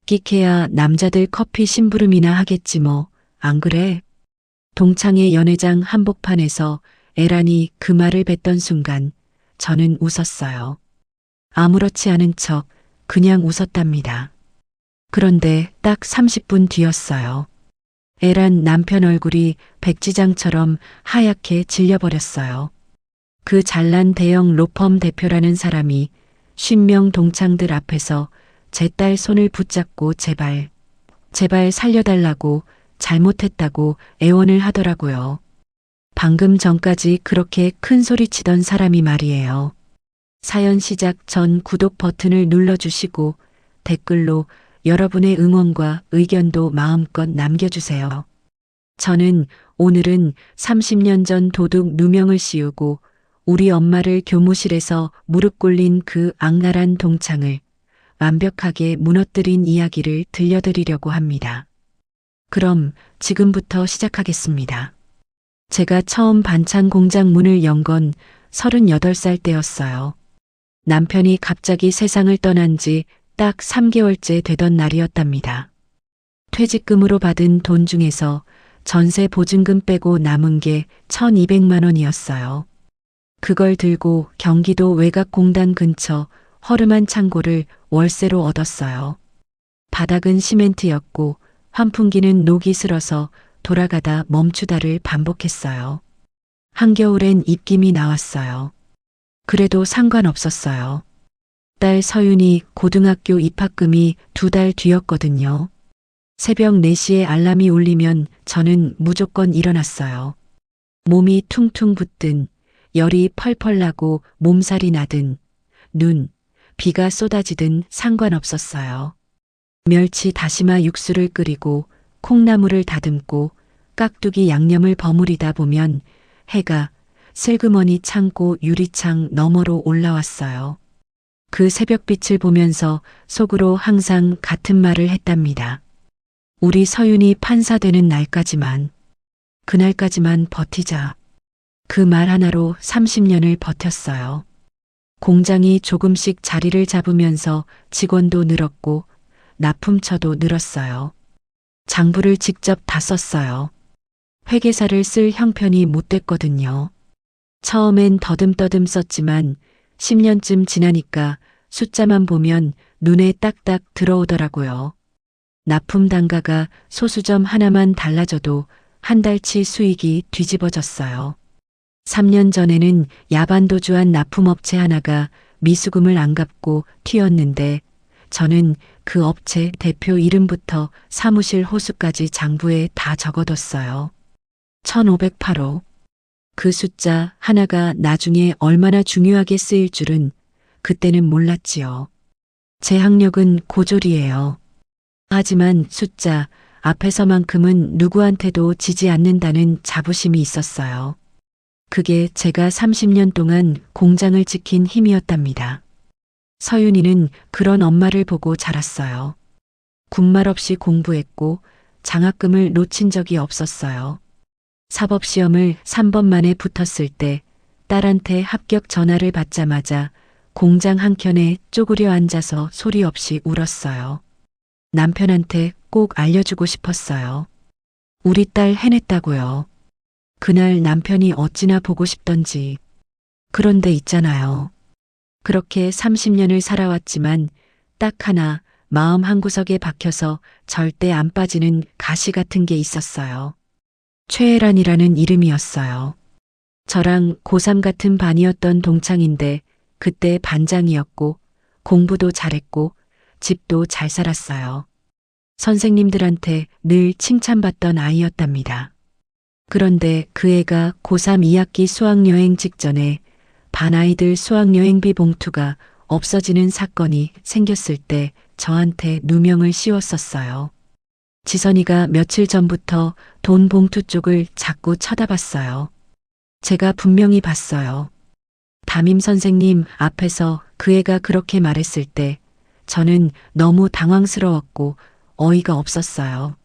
끽해야 남자들 커피 심부름이나 하겠지 뭐. 안 그래? 동창의 연회장 한복판에서 애란이 그 말을 뱉던 순간 저는 웃었어요. 아무렇지 않은 척 그냥 웃었답니다. 그런데 딱 30분 뒤였어요. 애란 남편 얼굴이 백지장처럼 하얗게 질려버렸어요. 그 잘난 대형 로펌 대표라는 사람이 50명 동창들 앞에서 제 딸 손을 붙잡고 제발 살려달라고 잘못했다고 애원을 하더라고요. 방금 전까지 그렇게 큰 소리 치던 사람이 말이에요. 사연 시작 전 구독 버튼을 눌러주시고 댓글로 여러분의 응원과 의견도 마음껏 남겨주세요. 저는 오늘은 30년 전 도둑 누명을 씌우고 우리 엄마를 교무실에서 무릎 꿇린 그 악랄한 동창을 완벽하게 무너뜨린 이야기를 들려드리려고 합니다. 그럼 지금부터 시작하겠습니다. 제가 처음 반찬 공장 문을 연 건 38살 때였어요. 남편이 갑자기 세상을 떠난 지 딱 3개월째 되던 날이었답니다. 퇴직금으로 받은 돈 중에서 전세 보증금 빼고 남은 게 1,200만 원이었어요. 그걸 들고 경기도 외곽공단 근처 허름한 창고를 월세로 얻었어요. 바닥은 시멘트였고 환풍기는 녹이 슬어서 돌아가다 멈추다를 반복했어요. 한겨울엔 입김이 나왔어요. 그래도 상관없었어요. 딸 서윤이 고등학교 입학금이 2달 뒤였거든요. 새벽 4시에 알람이 울리면 저는 무조건 일어났어요. 몸이 퉁퉁 붓든 열이 펄펄 나고 몸살이 나든 눈, 비가 쏟아지든 상관없었어요. 멸치 다시마 육수를 끓이고 콩나물을 다듬고 깍두기 양념을 버무리다 보면 해가 슬그머니 창고 유리창 너머로 올라왔어요. 그 새벽빛을 보면서 속으로 항상 같은 말을 했답니다. 우리 서윤이 판사 되는 날까지만, 그날까지만 버티자. 그 말 하나로 30년을 버텼어요. 공장이 조금씩 자리를 잡으면서 직원도 늘었고 납품처도 늘었어요. 장부를 직접 다 썼어요. 회계사를 쓸 형편이 못 됐거든요. 처음엔 더듬더듬 썼지만 10년쯤 지나니까 숫자만 보면 눈에 딱딱 들어오더라고요. 납품 단가가 소수점 하나만 달라져도 한 달치 수익이 뒤집어졌어요. 3년 전에는 야반도주한 납품업체 하나가 미수금을 안 갚고 튀었는데 저는 그 업체 대표 이름부터 사무실 호수까지 장부에 다 적어뒀어요. 1508호. 그 숫자 하나가 나중에 얼마나 중요하게 쓰일 줄은 그때는 몰랐지요. 제 학력은 고졸이에요. 하지만 숫자 앞에서만큼은 누구한테도 지지 않는다는 자부심이 있었어요. 그게 제가 30년 동안 공장을 지킨 힘이었답니다. 서윤이는 그런 엄마를 보고 자랐어요. 군말 없이 공부했고 장학금을 놓친 적이 없었어요. 사법시험을 3번 만에 붙었을 때 딸한테 합격 전화를 받자마자 공장 한켠에 쪼그려 앉아서 소리 없이 울었어요. 남편한테 꼭 알려주고 싶었어요. 우리 딸 해냈다고요. 그날 남편이 어찌나 보고 싶던지. 그런데 있잖아요. 그렇게 30년을 살아왔지만 딱 하나 마음 한구석에 박혀서 절대 안 빠지는 가시 같은 게 있었어요. 최애란이라는 이름이었어요. 저랑 고3 같은 반이었던 동창인데 그때 반장이었고 공부도 잘했고 집도 잘 살았어요. 선생님들한테 늘 칭찬받던 아이였답니다. 그런데 그 애가 고3 2학기 수학여행 직전에 반 아이들 수학여행비 봉투가 없어지는 사건이 생겼을 때 저한테 누명을 씌웠었어요. 지선이가 며칠 전부터 돈 봉투 쪽을 자꾸 쳐다봤어요. 제가 분명히 봤어요. 담임 선생님 앞에서 그 애가 그렇게 말했을 때 저는 너무 당황스러웠고 어이가 없었어요.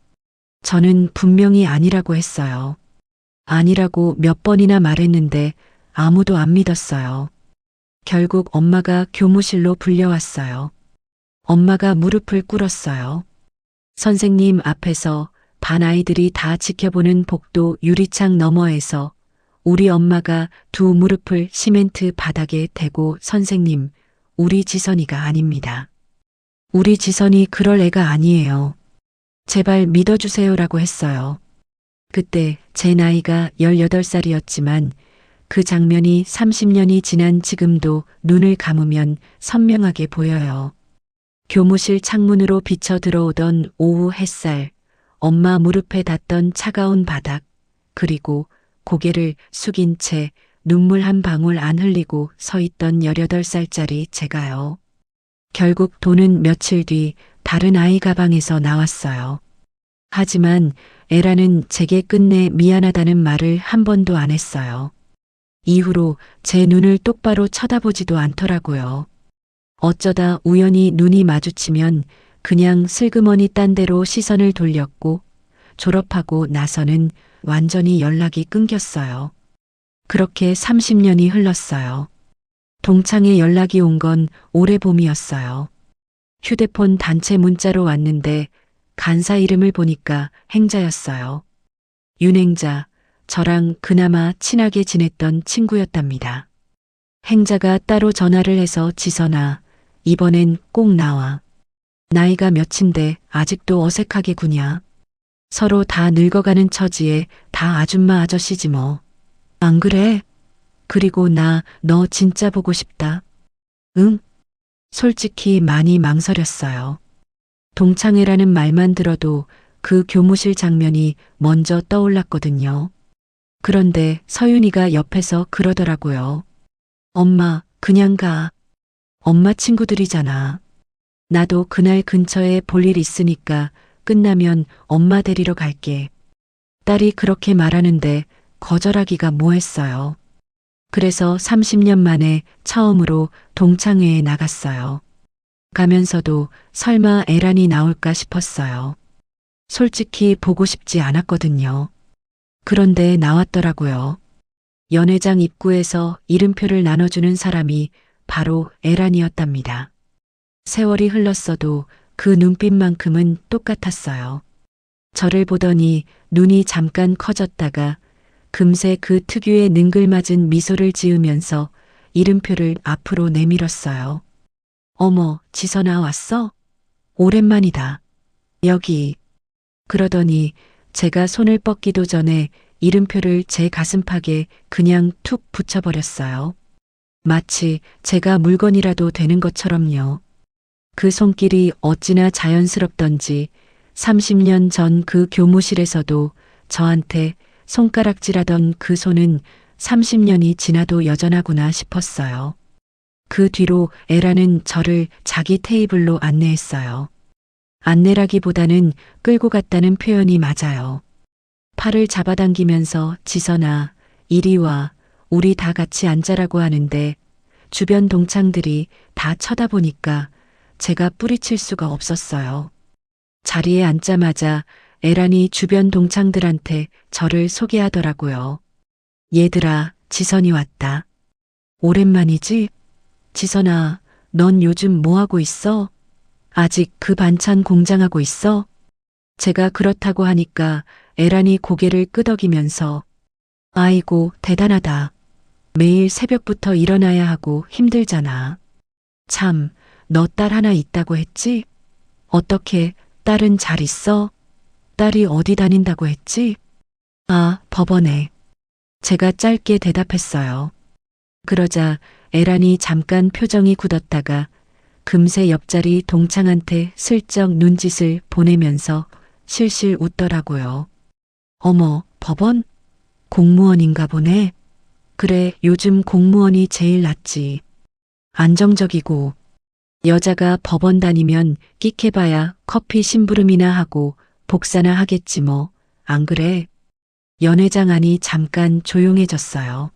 저는 분명히 아니라고 했어요. 아니라고 몇 번이나 말했는데 아무도 안 믿었어요. 결국 엄마가 교무실로 불려왔어요. 엄마가 무릎을 꿇었어요. 선생님 앞에서 반 아이들이 다 지켜보는 복도 유리창 너머에서 우리 엄마가 두 무릎을 시멘트 바닥에 대고 선생님, 우리 지선이가 아닙니다. 우리 지선이 그럴 애가 아니에요. 제발 믿어주세요라고 했어요. 그때 제 나이가 18살이었지만 그 장면이 30년이 지난 지금도 눈을 감으면 선명하게 보여요. 교무실 창문으로 비쳐 들어오던 오후 햇살, 엄마 무릎에 닿던 차가운 바닥, 그리고 고개를 숙인 채 눈물 한 방울 안 흘리고 서 있던 18살짜리 제가요. 결국 돈은 며칠 뒤 다른 아이 가방에서 나왔어요. 하지만 에라는 제게 끝내 미안하다는 말을 한 번도 안 했어요. 이후로 제 눈을 똑바로 쳐다보지도 않더라고요. 어쩌다 우연히 눈이 마주치면 그냥 슬그머니 딴 데로 시선을 돌렸고 졸업하고 나서는 완전히 연락이 끊겼어요. 그렇게 30년이 흘렀어요. 동창에 연락이 온 건 올해 봄이었어요. 휴대폰 단체 문자로 왔는데 간사 이름을 보니까 행자였어요. 윤행자, 저랑 그나마 친하게 지냈던 친구였답니다. 행자가 따로 전화를 해서 지선아, 이번엔 꼭 나와. 나이가 몇인데 아직도 어색하게 구냐. 서로 다 늙어가는 처지에 다 아줌마 아저씨지 뭐. 안 그래? 그리고 너 진짜 보고 싶다. 응? 솔직히 많이 망설였어요. 동창회라는 말만 들어도 그 교무실 장면이 먼저 떠올랐거든요. 그런데 서윤이가 옆에서 그러더라고요. 엄마, 그냥 가. 엄마 친구들이잖아. 나도 그날 근처에 볼 일 있으니까 끝나면 엄마 데리러 갈게. 딸이 그렇게 말하는데 거절하기가 뭐했어요. 그래서 30년 만에 처음으로 동창회에 나갔어요. 가면서도 설마 에란이 나올까 싶었어요. 솔직히 보고 싶지 않았거든요. 그런데 나왔더라고요. 연회장 입구에서 이름표를 나눠주는 사람이 바로 에란이었답니다. 세월이 흘렀어도 그 눈빛만큼은 똑같았어요. 저를 보더니 눈이 잠깐 커졌다가 금세 그 특유의 능글맞은 미소를 지으면서 이름표를 앞으로 내밀었어요. 어머, 지선아 왔어? 오랜만이다. 여기. 그러더니 제가 손을 뻗기도 전에 이름표를 제 가슴팍에 그냥 툭 붙여버렸어요. 마치 제가 물건이라도 되는 것처럼요. 그 손길이 어찌나 자연스럽던지 30년 전 그 교무실에서도 저한테 손가락질하던 그 손은 30년이 지나도 여전하구나 싶었어요. 그 뒤로 에라는 저를 자기 테이블로 안내했어요. 안내라기보다는 끌고 갔다는 표현이 맞아요. 팔을 잡아당기면서 지선아, 이리 와, 우리 다 같이 앉아라고 하는데 주변 동창들이 다 쳐다보니까 제가 뿌리칠 수가 없었어요. 자리에 앉자마자 에란이 주변 동창들한테 저를 소개하더라고요. 얘들아, 지선이 왔다. 오랜만이지? 지선아, 넌 요즘 뭐 하고 있어? 아직 그 반찬 공장하고 있어? 제가 그렇다고 하니까 에란이 고개를 끄덕이면서 아이고, 대단하다. 매일 새벽부터 일어나야 하고 힘들잖아. 참, 너 딸 하나 있다고 했지? 어떻게 딸은 잘 있어? 딸이 어디 다닌다고 했지? 아, 법원에. 제가 짧게 대답했어요. 그러자 에란이 잠깐 표정이 굳었다가 금세 옆자리 동창한테 슬쩍 눈짓을 보내면서 실실 웃더라고요. 어머, 법원? 공무원인가 보네. 그래, 요즘 공무원이 제일 낫지. 안정적이고. 여자가 법원 다니면 끽해봐야 커피 심부름이나 하고 복사나 하겠지 뭐. 안 그래? 연회장 안이 잠깐 조용해졌어요.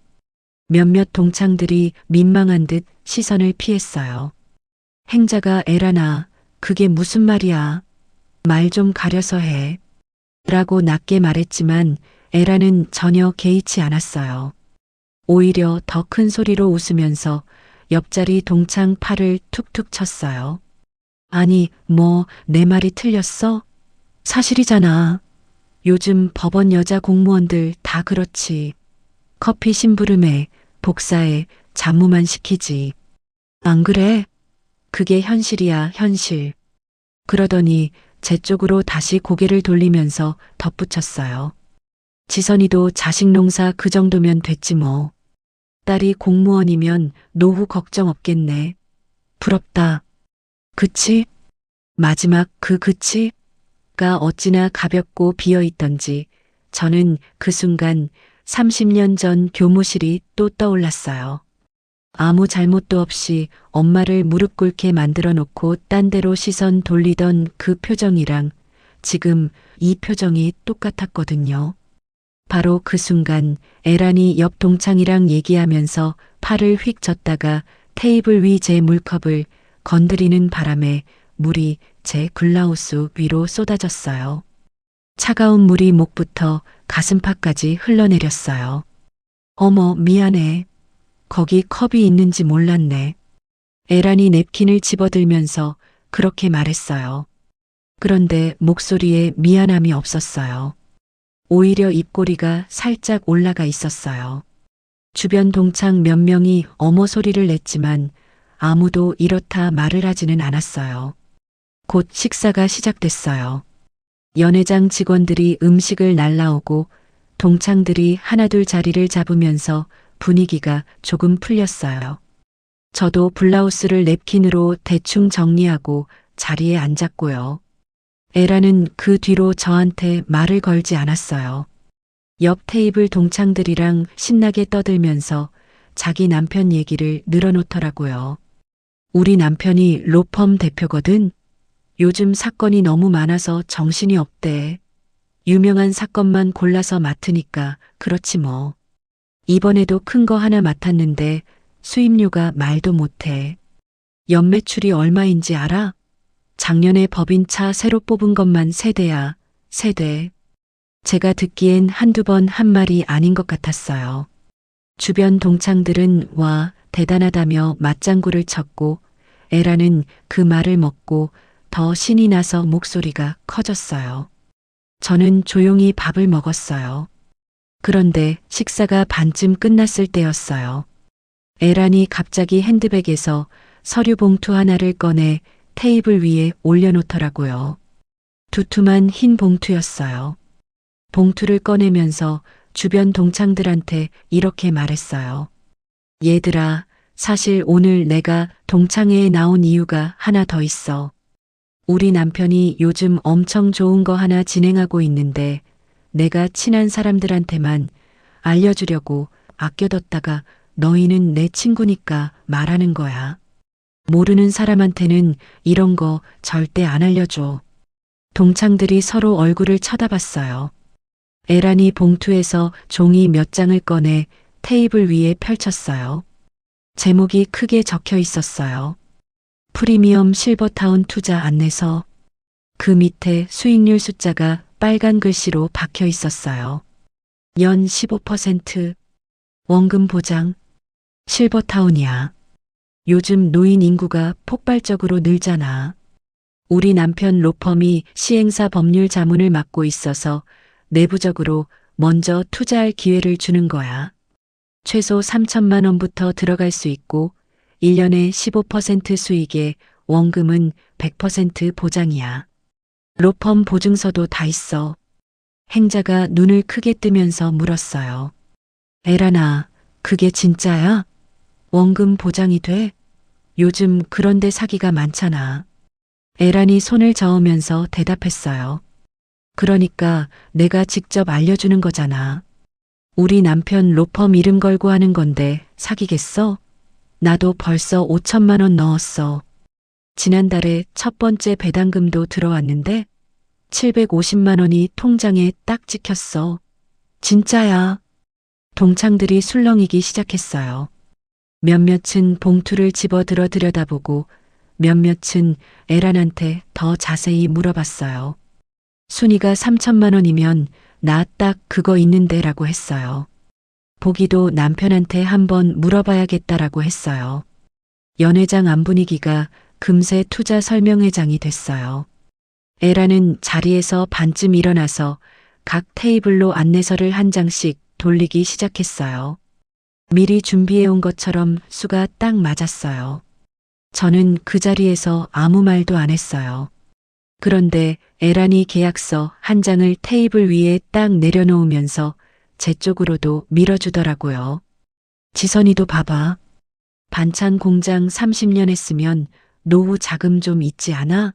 몇몇 동창들이 민망한 듯 시선을 피했어요. 행자가 에라나, 그게 무슨 말이야. 말 좀 가려서 해. 라고 낮게 말했지만 에라는 전혀 개의치 않았어요. 오히려 더 큰 소리로 웃으면서 옆자리 동창 팔을 툭툭 쳤어요. 아니, 뭐, 내 말이 틀렸어? 사실이잖아. 요즘 법원 여자 공무원들 다 그렇지. 커피 심부름에, 복사에, 잡무만 시키지. 안 그래? 그게 현실이야, 현실. 그러더니 제 쪽으로 다시 고개를 돌리면서 덧붙였어요. 지선이도 자식 농사 그 정도면 됐지 뭐. 딸이 공무원이면 노후 걱정 없겠네. 부럽다. 그치? 마지막 그 그치가 어찌나 가볍고 비어있던지 저는 그 순간 30년 전 교무실이 또 떠올랐어요. 아무 잘못도 없이 엄마를 무릎 꿇게 만들어 놓고 딴 데로 시선 돌리던 그 표정이랑 지금 이 표정이 똑같았거든요. 바로 그 순간 애란이 옆 동창이랑 얘기하면서 팔을 휙 젓다가 테이블 위 제 물컵을 건드리는 바람에 물이 제 블라우스 위로 쏟아졌어요. 차가운 물이 목부터 가슴팍까지 흘러내렸어요. 어머, 미안해. 거기 컵이 있는지 몰랐네. 애란이 냅킨을 집어들면서 그렇게 말했어요. 그런데 목소리에 미안함이 없었어요. 오히려 입꼬리가 살짝 올라가 있었어요. 주변 동창 몇 명이 어머 소리를 냈지만 아무도 이렇다 말을 하지는 않았어요. 곧 식사가 시작됐어요. 연회장 직원들이 음식을 날라오고 동창들이 하나둘 자리를 잡으면서 분위기가 조금 풀렸어요. 저도 블라우스를 냅킨으로 대충 정리하고 자리에 앉았고요. 애라는 그 뒤로 저한테 말을 걸지 않았어요. 옆 테이블 동창들이랑 신나게 떠들면서 자기 남편 얘기를 늘어놓더라고요. 우리 남편이 로펌 대표거든. 요즘 사건이 너무 많아서 정신이 없대. 유명한 사건만 골라서 맡으니까 그렇지 뭐. 이번에도 큰 거 하나 맡았는데 수임료가 말도 못해. 연매출이 얼마인지 알아? 작년에 법인차 새로 뽑은 것만 3대야. 3대. 제가 듣기엔 한두 번 한 말이 아닌 것 같았어요. 주변 동창들은 와 대단하다며 맞장구를 쳤고 애라는 그 말을 먹고 더 신이 나서 목소리가 커졌어요. 저는 조용히 밥을 먹었어요. 그런데 식사가 반쯤 끝났을 때였어요. 애란이 갑자기 핸드백에서 서류 봉투 하나를 꺼내 테이블 위에 올려놓더라고요. 두툼한 흰 봉투였어요. 봉투를 꺼내면서 주변 동창들한테 이렇게 말했어요. 얘들아, 사실 오늘 내가 동창회에 나온 이유가 하나 더 있어. 우리 남편이 요즘 엄청 좋은 거 하나 진행하고 있는데 내가 친한 사람들한테만 알려주려고 아껴뒀다가 너희는 내 친구니까 말하는 거야. 모르는 사람한테는 이런 거 절대 안 알려줘. 동창들이 서로 얼굴을 쳐다봤어요. 애란이 봉투에서 종이 몇 장을 꺼내 테이블 위에 펼쳤어요. 제목이 크게 적혀 있었어요. 프리미엄 실버타운 투자 안내서. 그 밑에 수익률 숫자가 빨간 글씨로 박혀 있었어요. 연 15%. 원금 보장. 실버타운이야. 요즘 노인 인구가 폭발적으로 늘잖아. 우리 남편 로펌이 시행사 법률 자문을 맡고 있어서 내부적으로 먼저 투자할 기회를 주는 거야. 최소 3천만 원부터 들어갈 수 있고 1년에 15% 수익에 원금은 100% 보장이야. 로펌 보증서도 다 있어. 행자가 눈을 크게 뜨면서 물었어요. 애란아, 그게 진짜야? 원금 보장이 돼? 요즘 그런데 사기가 많잖아. 애란이 손을 저으면서 대답했어요. 그러니까 내가 직접 알려주는 거잖아. 우리 남편 로펌 이름 걸고 하는 건데 사기겠어? 나도 벌써 5천만 원 넣었어. 지난달에 첫 번째 배당금도 들어왔는데 750만 원이 통장에 딱 찍혔어. 진짜야. 동창들이 술렁이기 시작했어요. 몇몇은 봉투를 집어들어 들여다보고 몇몇은 애란한테 더 자세히 물어봤어요. 순이가 3천만 원이면 나 딱 그거 있는데 라고 했어요. 보기도 남편한테 한번 물어봐야겠다라고 했어요. 연회장 안 분위기가 금세 투자 설명회장이 됐어요. 에라는 자리에서 반쯤 일어나서 각 테이블로 안내서를 한 장씩 돌리기 시작했어요. 미리 준비해온 것처럼 수가 딱 맞았어요. 저는 그 자리에서 아무 말도 안 했어요. 그런데 에란이 계약서 한 장을 테이블 위에 딱 내려놓으면서 제 쪽으로도 밀어주더라고요. 지선이도 봐봐. 반찬 공장 30년 했으면 노후 자금 좀 있지 않아?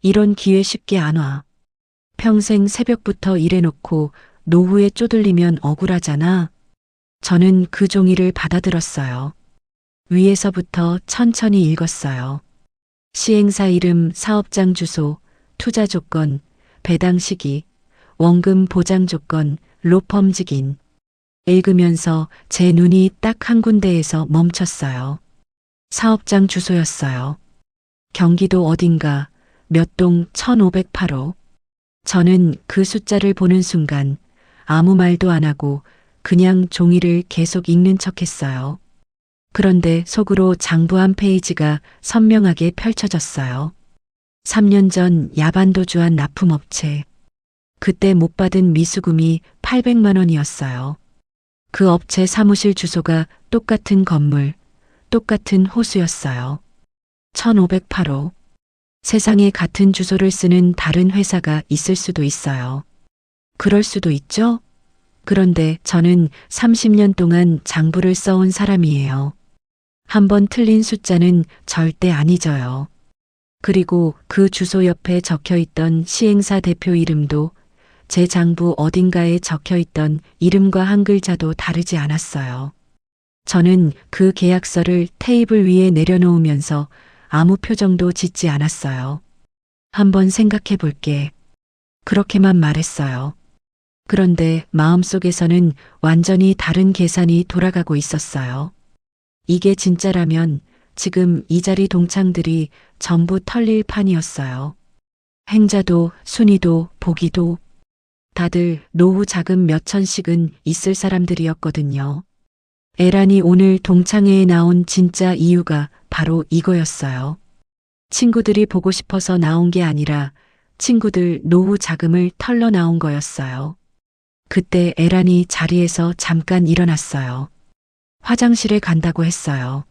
이런 기회 쉽게 안 와. 평생 새벽부터 일해놓고 노후에 쪼들리면 억울하잖아. 저는 그 종이를 받아들었어요. 위에서부터 천천히 읽었어요. 시행사 이름, 사업장 주소, 투자 조건, 배당 시기, 원금 보장 조건, 로펌직인. 읽으면서 제 눈이 딱 한 군데에서 멈췄어요. 사업장 주소였어요. 경기도 어딘가 몇 동 1508호. 저는 그 숫자를 보는 순간 아무 말도 안 하고 그냥 종이를 계속 읽는 척 했어요. 그런데 속으로 장부 한 페이지가 선명하게 펼쳐졌어요. 3년 전 야반도주한 납품업체. 그때 못 받은 미수금이 800만 원이었어요. 그 업체 사무실 주소가 똑같은 건물, 똑같은 호수였어요. 1508호. 세상에 같은 주소를 쓰는 다른 회사가 있을 수도 있어요. 그럴 수도 있죠? 그런데 저는 30년 동안 장부를 써온 사람이에요. 한 번 틀린 숫자는 절대 안 잊어요. 그리고 그 주소 옆에 적혀 있던 시행사 대표 이름도 제 장부 어딘가에 적혀 있던 이름과 한 글자도 다르지 않았어요. 저는 그 계약서를 테이블 위에 내려놓으면서 아무 표정도 짓지 않았어요. 한번 생각해 볼게. 그렇게만 말했어요. 그런데 마음속에서는 완전히 다른 계산이 돌아가고 있었어요. 이게 진짜라면 지금 이 자리 동창들이 전부 털릴 판이었어요. 행자도, 순이도, 보기도 다들 노후 자금 몇 천씩은 있을 사람들이었거든요. 에란이 오늘 동창회에 나온 진짜 이유가 바로 이거였어요. 친구들이 보고 싶어서 나온 게 아니라 친구들 노후 자금을 털러 나온 거였어요. 그때 에란이 자리에서 잠깐 일어났어요. 화장실에 간다고 했어요.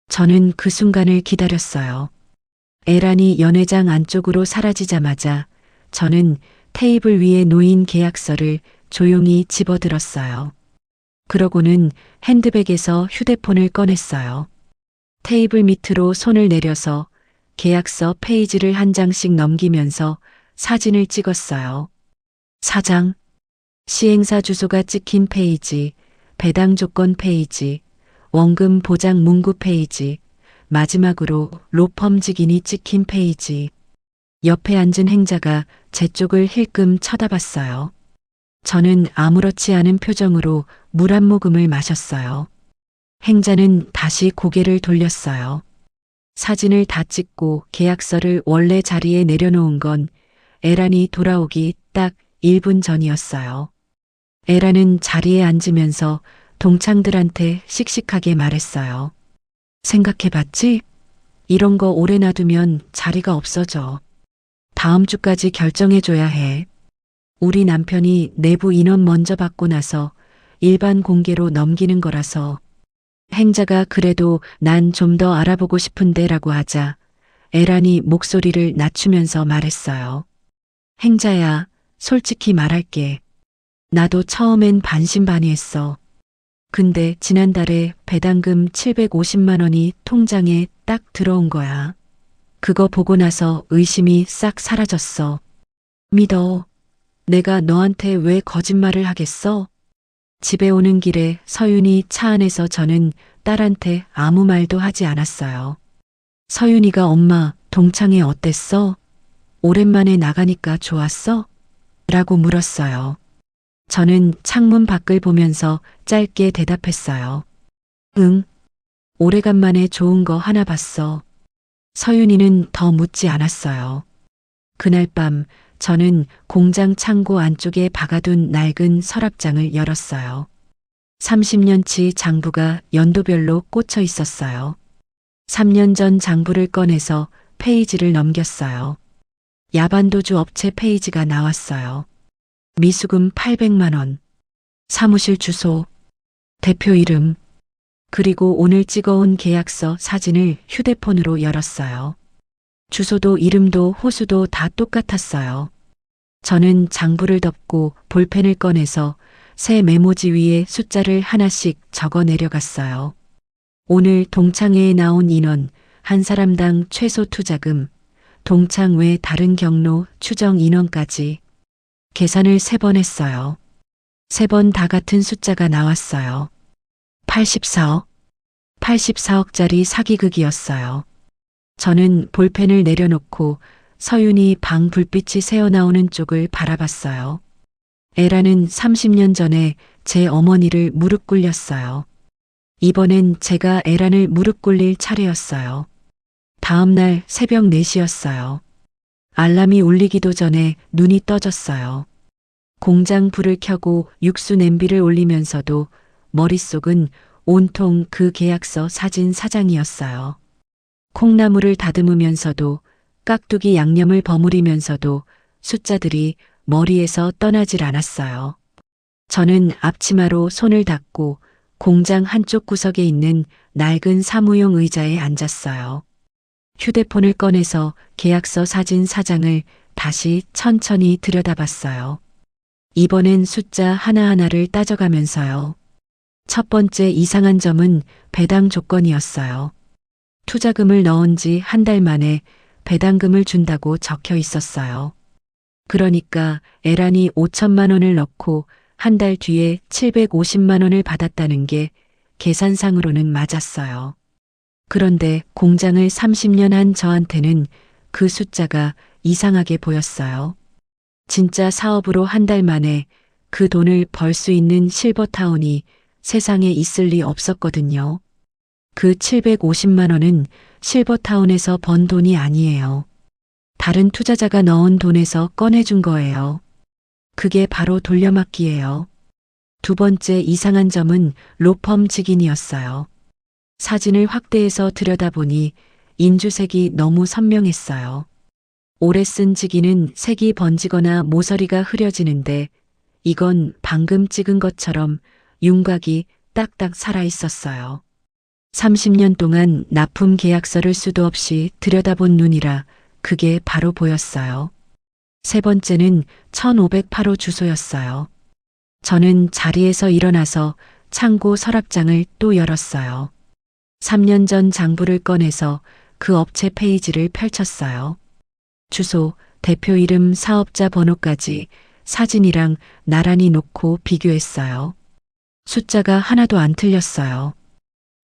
저는 그 순간을 기다렸어요. 에란이 연회장 안쪽으로 사라지자마자 저는 테이블 위에 놓인 계약서를 조용히 집어들었어요. 그러고는 핸드백에서 휴대폰을 꺼냈어요. 테이블 밑으로 손을 내려서 계약서 페이지를 한 장씩 넘기면서 사진을 찍었어요. 4장, 시행사 주소가 찍힌 페이지, 배당 조건 페이지, 원금 보장 문구 페이지, 마지막으로 로펌직인이 찍힌 페이지. 옆에 앉은 행자가 제 쪽을 힐끔 쳐다봤어요. 저는 아무렇지 않은 표정으로 물 한 모금을 마셨어요. 행자는 다시 고개를 돌렸어요. 사진을 다 찍고 계약서를 원래 자리에 내려놓은 건 에란이 돌아오기 딱 1분 전이었어요. 에란은 자리에 앉으면서 동창들한테 씩씩하게 말했어요. 생각해봤지? 이런 거 오래 놔두면 자리가 없어져. 다음 주까지 결정해줘야 해. 우리 남편이 내부 인원 먼저 받고 나서 일반 공개로 넘기는 거라서. 행자가 그래도 난 좀 더 알아보고 싶은데 라고 하자 에란이 목소리를 낮추면서 말했어요. 행자야, 솔직히 말할게. 나도 처음엔 반신반의했어. 근데 지난달에 배당금 750만 원이 통장에 딱 들어온 거야. 그거 보고 나서 의심이 싹 사라졌어. 믿어. 내가 너한테 왜 거짓말을 하겠어? 집에 오는 길에 서윤이 차 안에서 저는 딸한테 아무 말도 하지 않았어요. 서윤이가 엄마, 동창회 어땠어? 오랜만에 나가니까 좋았어? 라고 물었어요. 저는 창문 밖을 보면서 짧게 대답했어요. 응. 오래간만에 좋은 거 하나 봤어. 서윤이는 더 묻지 않았어요. 그날 밤 저는 공장 창고 안쪽에 박아둔 낡은 서랍장을 열었어요. 30년치 장부가 연도별로 꽂혀 있었어요. 3년 전 장부를 꺼내서 페이지를 넘겼어요. 야반도주 업체 페이지가 나왔어요. 미수금 800만 원, 사무실 주소, 대표 이름, 그리고 오늘 찍어온 계약서 사진을 휴대폰으로 열었어요. 주소도 이름도 호수도 다 똑같았어요. 저는 장부를 덮고 볼펜을 꺼내서 새 메모지 위에 숫자를 하나씩 적어 내려갔어요. 오늘 동창회에 나온 인원, 한 사람당 최소 투자금, 동창 외 다른 경로 추정 인원까지 계산을 3번 했어요. 3번 다 같은 숫자가 나왔어요. 84억. 84억짜리 사기극이었어요. 저는 볼펜을 내려놓고 서윤이 방 불빛이 새어나오는 쪽을 바라봤어요. 에라는 30년 전에 제 어머니를 무릎 꿇렸어요. 이번엔 제가 에란을 무릎 꿇릴 차례였어요. 다음 날 새벽 4시였어요. 알람이 울리기도 전에 눈이 떠졌어요. 공장 불을 켜고 육수 냄비를 올리면서도 머릿속은 온통 그 계약서 사진 사장이었어요. 콩나물을 다듬으면서도 깍두기 양념을 버무리면서도 숫자들이 머리에서 떠나질 않았어요. 저는 앞치마로 손을 닦고 공장 한쪽 구석에 있는 낡은 사무용 의자에 앉았어요. 휴대폰을 꺼내서 계약서 사진 사장을 다시 천천히 들여다봤어요. 이번엔 숫자 하나하나를 따져가면서요. 첫 번째 이상한 점은 배당 조건이었어요. 투자금을 넣은 지 한 달 만에 배당금을 준다고 적혀 있었어요. 그러니까 에란이 5천만 원을 넣고 한 달 뒤에 750만 원을 받았다는 게 계산상으로는 맞았어요. 그런데 공장을 30년 한 저한테는 그 숫자가 이상하게 보였어요. 진짜 사업으로 한 달 만에 그 돈을 벌 수 있는 실버타운이 세상에 있을 리 없었거든요. 그 750만 원은 실버타운에서 번 돈이 아니에요. 다른 투자자가 넣은 돈에서 꺼내준 거예요. 그게 바로 돌려막기예요. 두 번째 이상한 점은 로펌 직인이었어요. 사진을 확대해서 들여다보니 인주색이 너무 선명했어요. 오래 쓴 직인은 색이 번지거나 모서리가 흐려지는데 이건 방금 찍은 것처럼 윤곽이 딱딱 살아 있었어요. 30년 동안 납품 계약서를 수도 없이 들여다본 눈이라 그게 바로 보였어요. 세 번째는 1508호 주소였어요. 저는 자리에서 일어나서 창고 서랍장을 또 열었어요. 3년 전 장부를 꺼내서 그 업체 페이지를 펼쳤어요. 주소, 대표 이름, 사업자 번호까지 사진이랑 나란히 놓고 비교했어요. 숫자가 하나도 안 틀렸어요.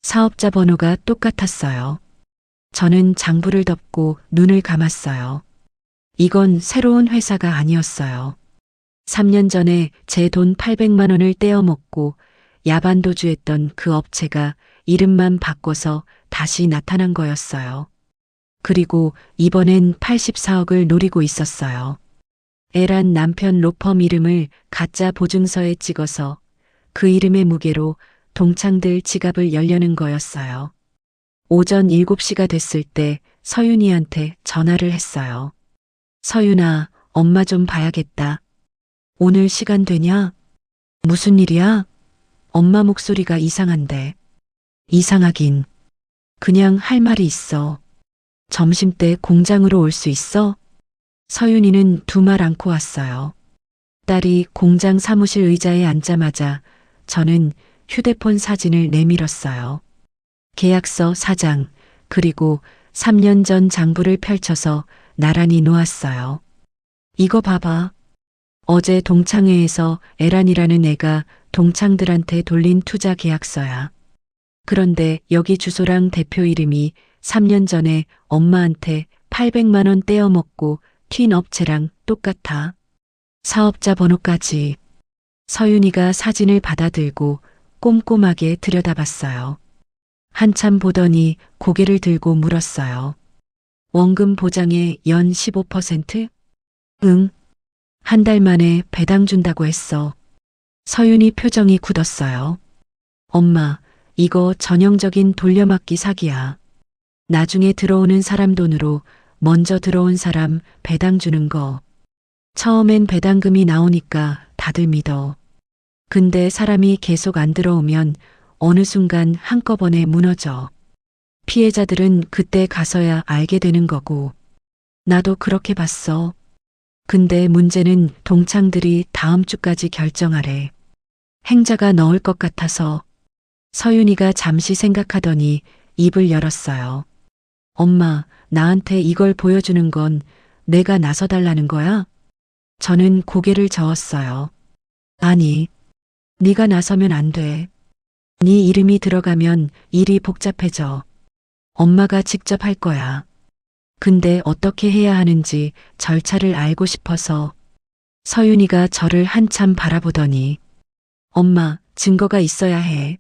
사업자 번호가 똑같았어요. 저는 장부를 덮고 눈을 감았어요. 이건 새로운 회사가 아니었어요. 3년 전에 제 돈 800만 원을 떼어먹고 야반도주했던 그 업체가 이름만 바꿔서 다시 나타난 거였어요. 그리고 이번엔 84억을 노리고 있었어요. 에란 남편 로펌 이름을 가짜 보증서에 찍어서 그 이름의 무게로 동창들 지갑을 열려는 거였어요. 오전 7시가 됐을 때 서윤이한테 전화를 했어요. 서윤아, 엄마 좀 봐야겠다. 오늘 시간 되냐? 무슨 일이야? 엄마 목소리가 이상한데. 이상하긴. 그냥 할 말이 있어. 점심때 공장으로 올 수 있어? 서윤이는 두 말 않고 왔어요. 딸이 공장 사무실 의자에 앉자마자 저는 휴대폰 사진을 내밀었어요. 계약서 4장, 그리고 3년 전 장부를 펼쳐서 나란히 놓았어요. 이거 봐봐. 어제 동창회에서 에란이라는 애가 동창들한테 돌린 투자 계약서야. 그런데 여기 주소랑 대표 이름이 3년 전에 엄마한테 800만 원 떼어먹고 튄 업체랑 똑같아. 사업자 번호까지. 서윤이가 사진을 받아들고 꼼꼼하게 들여다봤어요. 한참 보더니 고개를 들고 물었어요. 원금 보장에 연 15%? 응. 한 달 만에 배당 준다고 했어. 서윤이 표정이 굳었어요. 엄마, 이거 전형적인 돌려막기 사기야. 나중에 들어오는 사람 돈으로 먼저 들어온 사람 배당 주는 거. 처음엔 배당금이 나오니까 다들 믿어. 근데 사람이 계속 안 들어오면 어느 순간 한꺼번에 무너져. 피해자들은 그때 가서야 알게 되는 거고. 나도 그렇게 봤어. 근데 문제는 동창들이 다음 주까지 결정하래. 행자가 넣을 것 같아서. 서윤이가 잠시 생각하더니 입을 열었어요. 엄마, 나한테 이걸 보여주는 건 내가 나서달라는 거야? 저는 고개를 저었어요. 아니, 네가 나서면 안 돼. 네 이름이 들어가면 일이 복잡해져. 엄마가 직접 할 거야. 근데 어떻게 해야 하는지 절차를 알고 싶어서. 서윤이가 저를 한참 바라보더니 엄마, 증거가 있어야 해.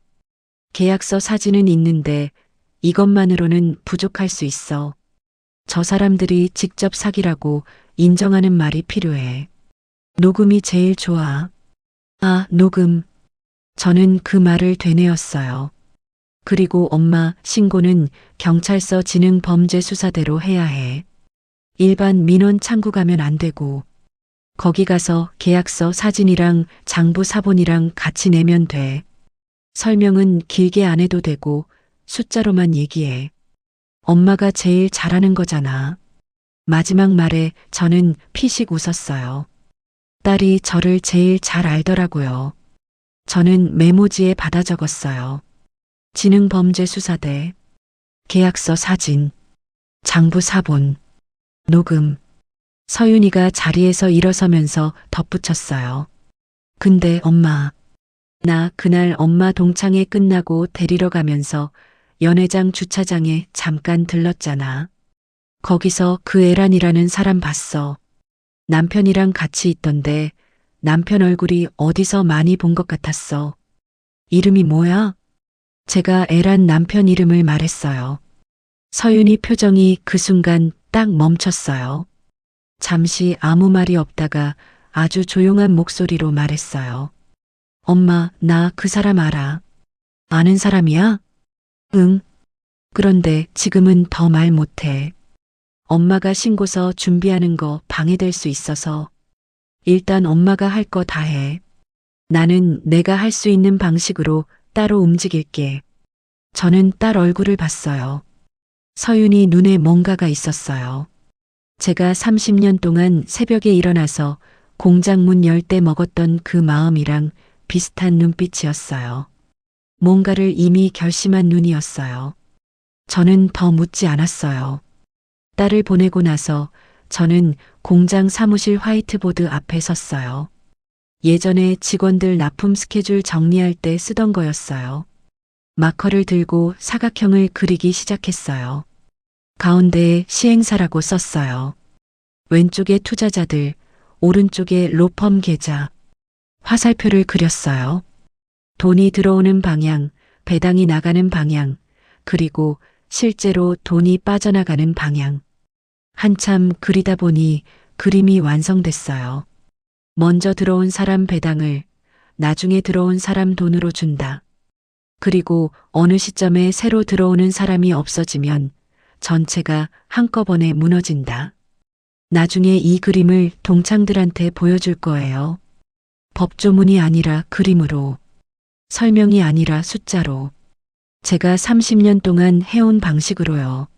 계약서 사진은 있는데 이것만으로는 부족할 수 있어. 저 사람들이 직접 사기라고 인정하는 말이 필요해. 녹음이 제일 좋아. 아, 녹음. 저는 그 말을 되뇌었어요. 그리고 엄마, 신고는 경찰서 지능범죄수사대로 해야 해. 일반 민원 창구 가면 안 되고. 거기 가서 계약서 사진이랑 장부 사본이랑 같이 내면 돼. 설명은 길게 안 해도 되고 숫자로만 얘기해. 엄마가 제일 잘하는 거잖아. 마지막 말에 저는 피식 웃었어요. 딸이 저를 제일 잘 알더라고요. 저는 메모지에 받아 적었어요. 지능범죄수사대, 계약서 사진, 장부 사본, 녹음. 서윤이가 자리에서 일어서면서 덧붙였어요. 근데 엄마, 나 그날 엄마 동창회 끝나고 데리러 가면서 연회장 주차장에 잠깐 들렀잖아. 거기서 그 에란이라는 사람 봤어. 남편이랑 같이 있던데 남편 얼굴이 어디서 많이 본 것 같았어. 이름이 뭐야? 제가 에란 남편 이름을 말했어요. 서윤이 표정이 그 순간 딱 멈췄어요. 잠시 아무 말이 없다가 아주 조용한 목소리로 말했어요. 엄마, 나 그 사람 알아. 아는 사람이야? 응. 그런데 지금은 더 말 못해. 엄마가 신고서 준비하는 거 방해될 수 있어서. 일단 엄마가 할 거 다 해. 나는 내가 할 수 있는 방식으로 따로 움직일게. 저는 딸 얼굴을 봤어요. 서윤이 눈에 뭔가가 있었어요. 제가 30년 동안 새벽에 일어나서 공장 문 열 때 먹었던 그 마음이랑 비슷한 눈빛이었어요. 뭔가를 이미 결심한 눈이었어요. 저는 더 묻지 않았어요. 딸을 보내고 나서 저는 공장 사무실 화이트보드 앞에 섰어요. 예전에 직원들 납품 스케줄 정리할 때 쓰던 거였어요. 마커를 들고 사각형을 그리기 시작했어요. 가운데에 시행사라고 썼어요. 왼쪽에 투자자들, 오른쪽에 로펌 계좌. 화살표를 그렸어요. 돈이 들어오는 방향, 배당이 나가는 방향, 그리고 실제로 돈이 빠져나가는 방향. 한참 그리다 보니 그림이 완성됐어요. 먼저 들어온 사람 배당을 나중에 들어온 사람 돈으로 준다. 그리고 어느 시점에 새로 들어오는 사람이 없어지면 전체가 한꺼번에 무너진다. 나중에 이 그림을 동창들한테 보여줄 거예요. 법조문이 아니라 그림으로, 설명이 아니라 숫자로. 제가 30년 동안 해온 방식으로요.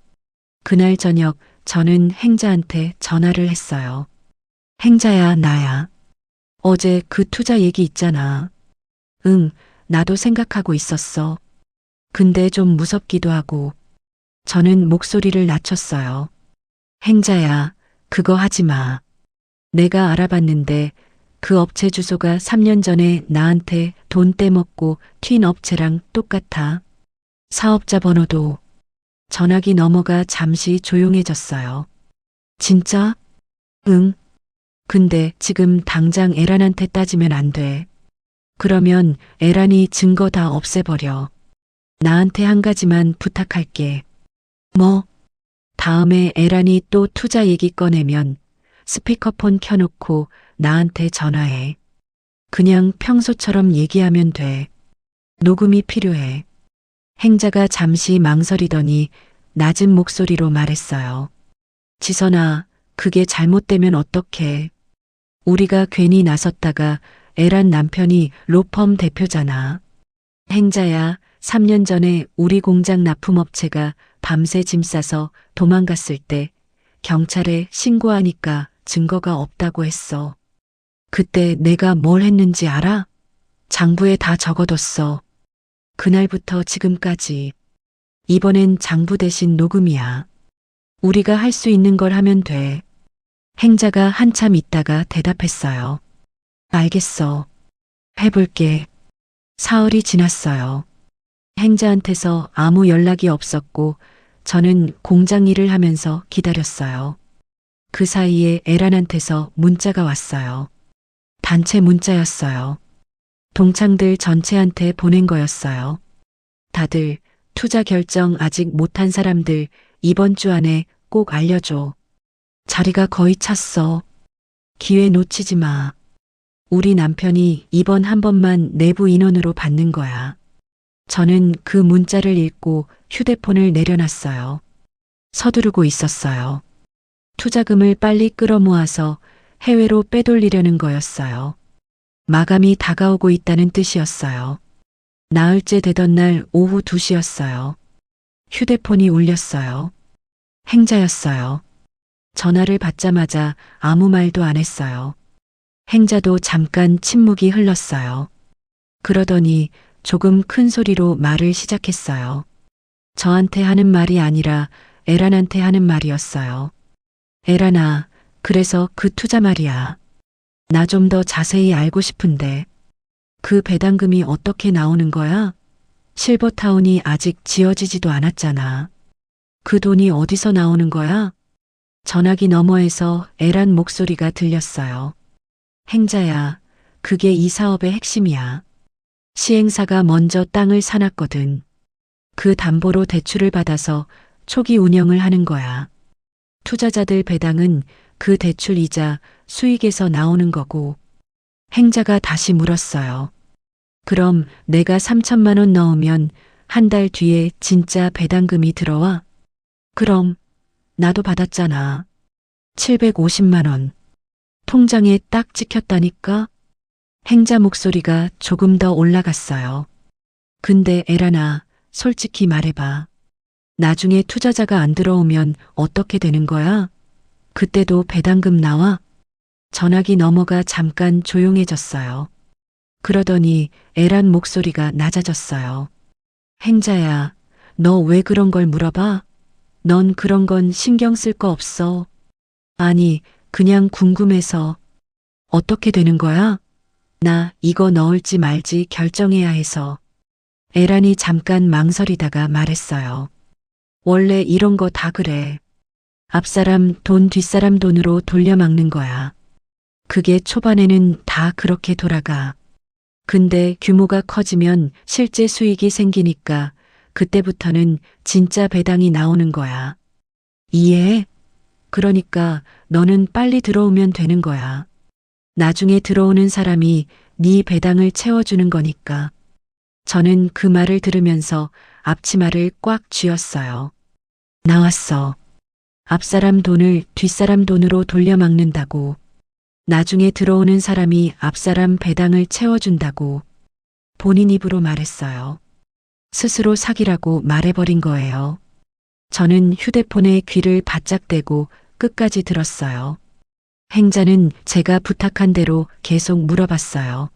그날 저녁 저는 행자한테 전화를 했어요. 행자야, 나야. 어제 그 투자 얘기 있잖아. 응, 나도 생각하고 있었어. 근데 좀 무섭기도 하고. 저는 목소리를 낮췄어요. 행자야, 그거 하지 마. 내가 알아봤는데 그 업체 주소가 3년 전에 나한테 돈 떼먹고 튄 업체랑 똑같아. 사업자 번호도. 전화기 넘어가 잠시 조용해졌어요. 진짜? 응. 근데 지금 당장 에란한테 따지면 안 돼. 그러면 에란이 증거 다 없애버려. 나한테 한 가지만 부탁할게. 뭐? 다음에 에란이 또 투자 얘기 꺼내면 스피커폰 켜놓고 나한테 전화해. 그냥 평소처럼 얘기하면 돼. 녹음이 필요해. 행자가 잠시 망설이더니 낮은 목소리로 말했어요. 지선아, 그게 잘못되면 어떡해. 우리가 괜히 나섰다가 애란 남편이 로펌 대표잖아. 행자야, 3년 전에 우리 공장 납품업체가 밤새 짐 싸서 도망갔을 때 경찰에 신고하니까 증거가 없다고 했어. 그때 내가 뭘 했는지 알아? 장부에 다 적어뒀어. 그날부터 지금까지. 이번엔 장부 대신 녹음이야. 우리가 할 수 있는 걸 하면 돼. 행자가 한참 있다가 대답했어요. 알겠어. 해볼게. 사흘이 지났어요. 행자한테서 아무 연락이 없었고 저는 공장 일을 하면서 기다렸어요. 그 사이에 에란한테서 문자가 왔어요. 단체 문자였어요. 동창들 전체한테 보낸 거였어요. 다들 투자 결정 아직 못한 사람들 이번 주 안에 꼭 알려줘. 자리가 거의 찼어. 기회 놓치지 마. 우리 남편이 이번 한 번만 내부 인원으로 받는 거야. 저는 그 문자를 읽고 휴대폰을 내려놨어요. 서두르고 있었어요. 투자금을 빨리 끌어모아서 해외로 빼돌리려는 거였어요. 마감이 다가오고 있다는 뜻이었어요. 나흘째 되던 날 오후 2시였어요. 휴대폰이 울렸어요. 행자였어요. 전화를 받자마자 아무 말도 안 했어요. 행자도 잠깐 침묵이 흘렀어요. 그러더니 조금 큰 소리로 말을 시작했어요. 저한테 하는 말이 아니라 에란한테 하는 말이었어요. 에란아, 그래서 그 투자 말이야. 나 좀 더 자세히 알고 싶은데. 그 배당금이 어떻게 나오는 거야? 실버타운이 아직 지어지지도 않았잖아. 그 돈이 어디서 나오는 거야? 전화기 너머에서 에란 목소리가 들렸어요. 행자야, 그게 이 사업의 핵심이야. 시행사가 먼저 땅을 사놨거든. 그 담보로 대출을 받아서 초기 운영을 하는 거야. 투자자들 배당은 그 대출 이자 수익에서 나오는 거고. 행자가 다시 물었어요. 그럼 내가 3천만 원 넣으면 한 달 뒤에 진짜 배당금이 들어와? 그럼 나도 받았잖아. 750만 원. 통장에 딱 찍혔다니까? 행자 목소리가 조금 더 올라갔어요. 근데 에란아, 솔직히 말해봐. 나중에 투자자가 안 들어오면 어떻게 되는 거야? 그때도 배당금 나와? 전화기 너머가 잠깐 조용해졌어요. 그러더니 에란 목소리가 낮아졌어요. 행자야, 너 왜 그런 걸 물어봐? 넌 그런 건 신경 쓸 거 없어. 아니, 그냥 궁금해서. 어떻게 되는 거야? 나 이거 넣을지 말지 결정해야 해서. 에란이 잠깐 망설이다가 말했어요. 원래 이런 거 다 그래. 앞사람 돈 뒷사람 돈으로 돌려막는 거야. 그게 초반에는 다 그렇게 돌아가. 근데 규모가 커지면 실제 수익이 생기니까 그때부터는 진짜 배당이 나오는 거야. 이해해? 그러니까 너는 빨리 들어오면 되는 거야. 나중에 들어오는 사람이 네 배당을 채워주는 거니까. 저는 그 말을 들으면서 앞치마를 꽉 쥐었어요. 나왔어. 앞사람 돈을 뒷사람 돈으로 돌려막는다고. 나중에 들어오는 사람이 앞사람 배당을 채워준다고. 본인 입으로 말했어요. 스스로 사기라고 말해버린 거예요. 저는 휴대폰에 귀를 바짝 대고 끝까지 들었어요. 행자는 제가 부탁한 대로 계속 물어봤어요.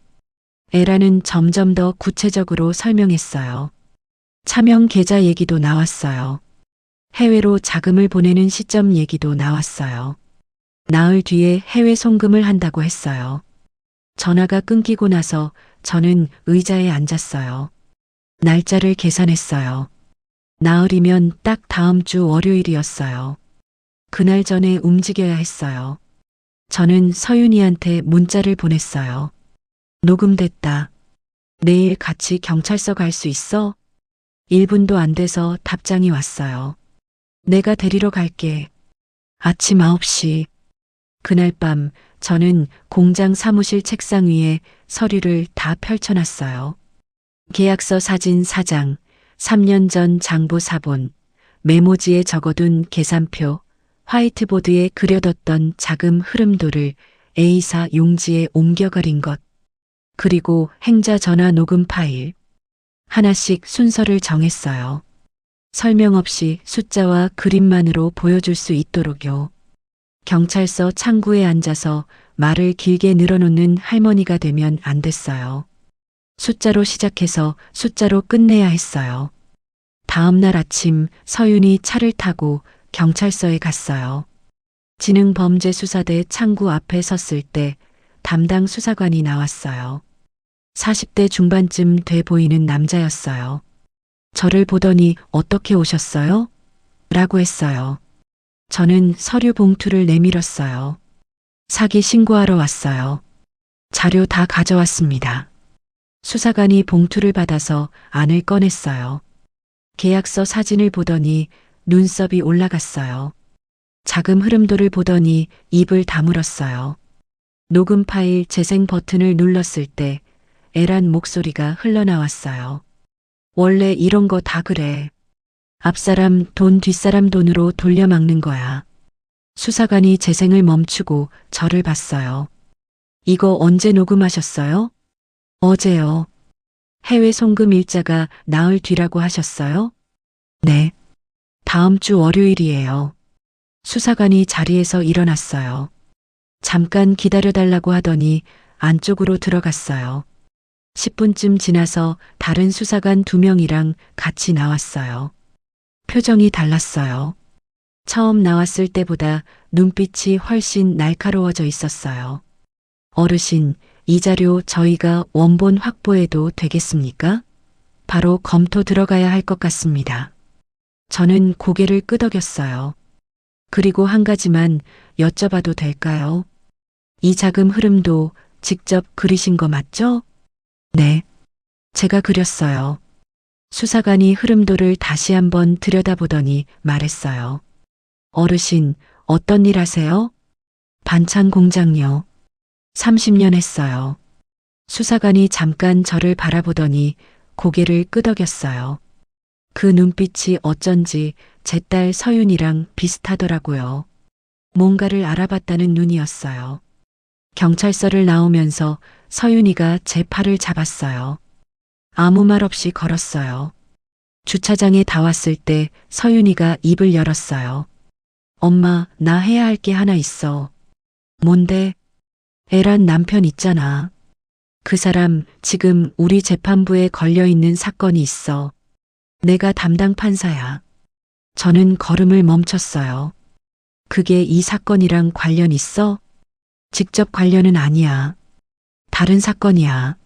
에라는 점점 더 구체적으로 설명했어요. 차명 계좌 얘기도 나왔어요. 해외로 자금을 보내는 시점 얘기도 나왔어요. 나흘 뒤에 해외 송금을 한다고 했어요. 전화가 끊기고 나서 저는 의자에 앉았어요. 날짜를 계산했어요. 나흘이면 딱 다음 주 월요일이었어요. 그날 전에 움직여야 했어요. 저는 서윤이한테 문자를 보냈어요. 녹음됐다. 내일 같이 경찰서 갈 수 있어? 1분도 안 돼서 답장이 왔어요. 내가 데리러 갈게. 아침 9시. 그날 밤 저는 공장 사무실 책상 위에 서류를 다 펼쳐놨어요. 계약서 사진 4장, 3년 전 장부 사본, 메모지에 적어둔 계산표, 화이트보드에 그려뒀던 자금 흐름도를 A사 용지에 옮겨 그린 것, 그리고 행자 전화 녹음 파일. 하나씩 순서를 정했어요. 설명 없이 숫자와 그림만으로 보여줄 수 있도록요. 경찰서 창구에 앉아서 말을 길게 늘어놓는 할머니가 되면 안 됐어요. 숫자로 시작해서 숫자로 끝내야 했어요. 다음 날 아침 서윤이 차를 타고 경찰서에 갔어요. 지능범죄수사대 창구 앞에 섰을 때 담당 수사관이 나왔어요. 40대 중반쯤 돼 보이는 남자였어요. 저를 보더니 어떻게 오셨어요? 라고 했어요. 저는 서류 봉투를 내밀었어요. 사기 신고하러 왔어요. 자료 다 가져왔습니다. 수사관이 봉투를 받아서 안을 꺼냈어요. 계약서 사진을 보더니 눈썹이 올라갔어요. 자금 흐름도를 보더니 입을 다물었어요. 녹음 파일 재생 버튼을 눌렀을 때 애란 목소리가 흘러나왔어요. 원래 이런 거 다 그래. 앞사람 돈 뒷사람 돈으로 돌려막는 거야. 수사관이 재생을 멈추고 저를 봤어요. 이거 언제 녹음하셨어요? 어제요. 해외 송금 일자가 나흘 뒤라고 하셨어요? 네. 다음 주 월요일이에요. 수사관이 자리에서 일어났어요. 잠깐 기다려달라고 하더니 안쪽으로 들어갔어요. 10분쯤 지나서 다른 수사관 2명이랑 같이 나왔어요. 표정이 달랐어요. 처음 나왔을 때보다 눈빛이 훨씬 날카로워져 있었어요. 어르신, 이 자료 저희가 원본 확보해도 되겠습니까? 바로 검토 들어가야 할 것 같습니다. 저는 고개를 끄덕였어요. 그리고 한 가지만 여쭤봐도 될까요? 이 자금 흐름도 직접 그리신 거 맞죠? 네. 제가 그렸어요. 수사관이 흐름도를 다시 한번 들여다보더니 말했어요. 어르신, 어떤 일 하세요? 반찬 공장요. 30년 했어요. 수사관이 잠깐 저를 바라보더니 고개를 끄덕였어요. 그 눈빛이 어쩐지 제 딸 서윤이랑 비슷하더라고요. 뭔가를 알아봤다는 눈이었어요. 경찰서를 나오면서 서윤이가 제 팔을 잡았어요. 아무 말 없이 걸었어요. 주차장에 다 왔을 때 서윤이가 입을 열었어요. 엄마, 나 해야 할 게 하나 있어. 뭔데? 애란 남편 있잖아. 그 사람 지금 우리 재판부에 걸려있는 사건이 있어. 내가 담당 판사야. 저는 걸음을 멈췄어요. 그게 이 사건이랑 관련 있어? 직접 관련은 아니야. 다른 사건이야.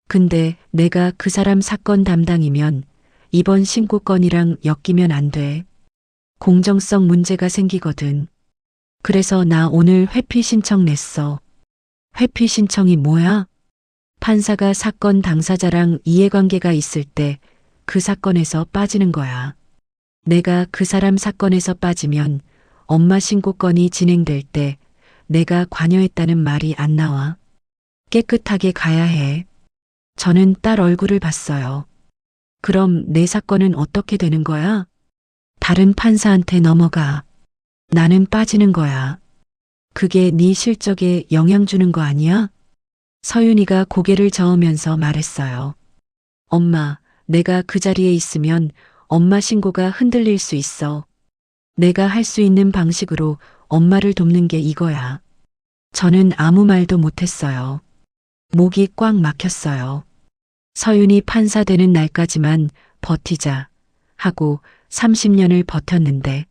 근데 내가 그 사람 사건 담당이면 이번 신고건이랑 엮이면 안 돼. 공정성 문제가 생기거든. 그래서 나 오늘 회피 신청 냈어. 회피 신청이 뭐야? 판사가 사건 당사자랑 이해관계가 있을 때 그 사건에서 빠지는 거야. 내가 그 사람 사건에서 빠지면 엄마 신고건이 진행될 때 내가 관여했다는 말이 안 나와. 깨끗하게 가야 해. 저는 딸 얼굴을 봤어요. 그럼 내 사건은 어떻게 되는 거야? 다른 판사한테 넘어가. 나는 빠지는 거야. 그게 네 실적에 영향 주는 거 아니야? 서윤이가 고개를 저으면서 말했어요. 엄마, 내가 그 자리에 있으면 엄마 신고가 흔들릴 수 있어. 내가 할 수 있는 방식으로 엄마를 돕는 게 이거야. 저는 아무 말도 못했어요. 목이 꽉 막혔어요. 서윤이 판사 되는 날까지만 버티자 하고 30년을 버텼는데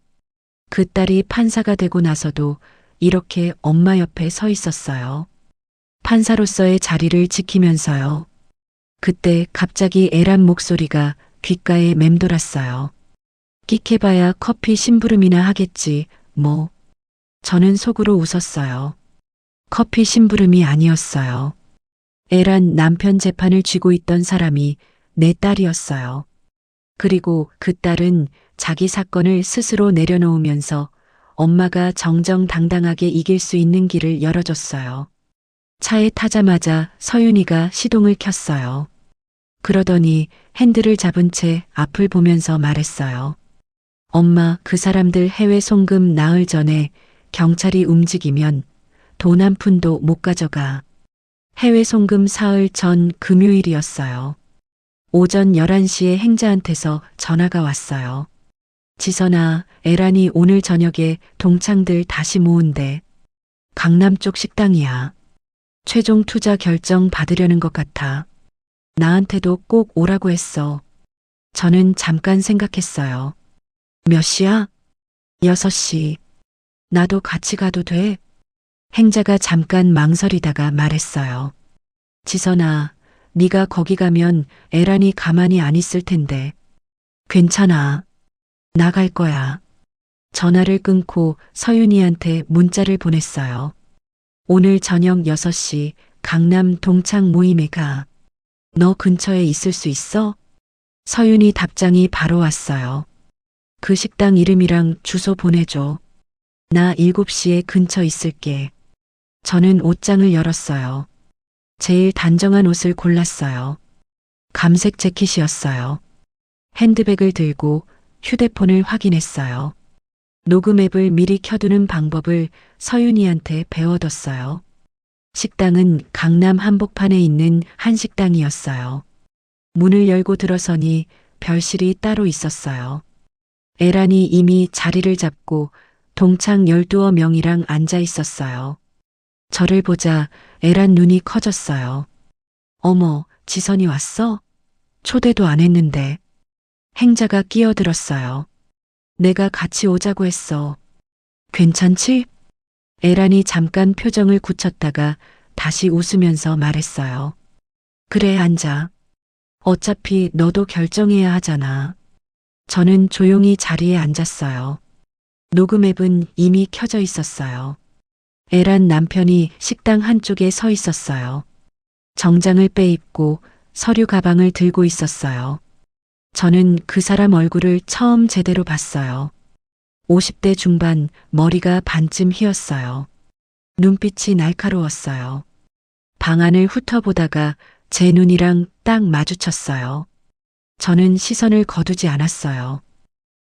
그 딸이 판사가 되고 나서도 이렇게 엄마 옆에 서 있었어요. 판사로서의 자리를 지키면서요. 그때 갑자기 애란 목소리가 귓가에 맴돌았어요. 끽해봐야 커피 심부름이나 하겠지, 뭐. 저는 속으로 웃었어요. 커피 심부름이 아니었어요. 애란 남편 재판을 쥐고 있던 사람이 내 딸이었어요. 그리고 그 딸은 자기 사건을 스스로 내려놓으면서 엄마가 정정당당하게 이길 수 있는 길을 열어줬어요. 차에 타자마자 서윤이가 시동을 켰어요. 그러더니 핸들을 잡은 채 앞을 보면서 말했어요. 엄마, 그 사람들 해외 송금 나흘 전에 경찰이 움직이면 돈 한 푼도 못 가져가. 해외 송금 사흘 전 금요일이었어요. 오전 11시에 행자한테서 전화가 왔어요. 지선아, 에란이 오늘 저녁에 동창들 다시 모은대. 강남 쪽 식당이야. 최종 투자 결정 받으려는 것 같아. 나한테도 꼭 오라고 했어. 저는 잠깐 생각했어요. 몇 시야? 6시. 나도 같이 가도 돼? 행자가 잠깐 망설이다가 말했어요. 지선아, 네가 거기 가면 에란이 가만히 안 있을 텐데. 괜찮아. 나갈 거야. 전화를 끊고 서윤이한테 문자를 보냈어요. 오늘 저녁 6시 강남 동창 모임에 가. 너 근처에 있을 수 있어? 서윤이 답장이 바로 왔어요. 그 식당 이름이랑 주소 보내줘. 나 7시에 근처 있을게. 저는 옷장을 열었어요. 제일 단정한 옷을 골랐어요. 감색 재킷이었어요. 핸드백을 들고 휴대폰을 확인했어요. 녹음 앱을 미리 켜두는 방법을 서윤이한테 배워뒀어요. 식당은 강남 한복판에 있는 한식당이었어요. 문을 열고 들어서니 별실이 따로 있었어요. 에란이 이미 자리를 잡고 동창 12명이랑 앉아 있었어요. 저를 보자 에란 눈이 커졌어요. 어머, 지선이 왔어? 초대도 안 했는데. 행자가 끼어들었어요. 내가 같이 오자고 했어. 괜찮지? 에란이 잠깐 표정을 굳혔다가 다시 웃으면서 말했어요. 그래, 앉아. 어차피 너도 결정해야 하잖아. 저는 조용히 자리에 앉았어요. 녹음 앱은 이미 켜져 있었어요. 에란 남편이 식당 한쪽에 서 있었어요. 정장을 빼입고 서류 가방을 들고 있었어요. 저는 그 사람 얼굴을 처음 제대로 봤어요. 50대 중반, 머리가 반쯤 휘었어요. 눈빛이 날카로웠어요. 방 안을 훑어보다가 제 눈이랑 딱 마주쳤어요. 저는 시선을 거두지 않았어요.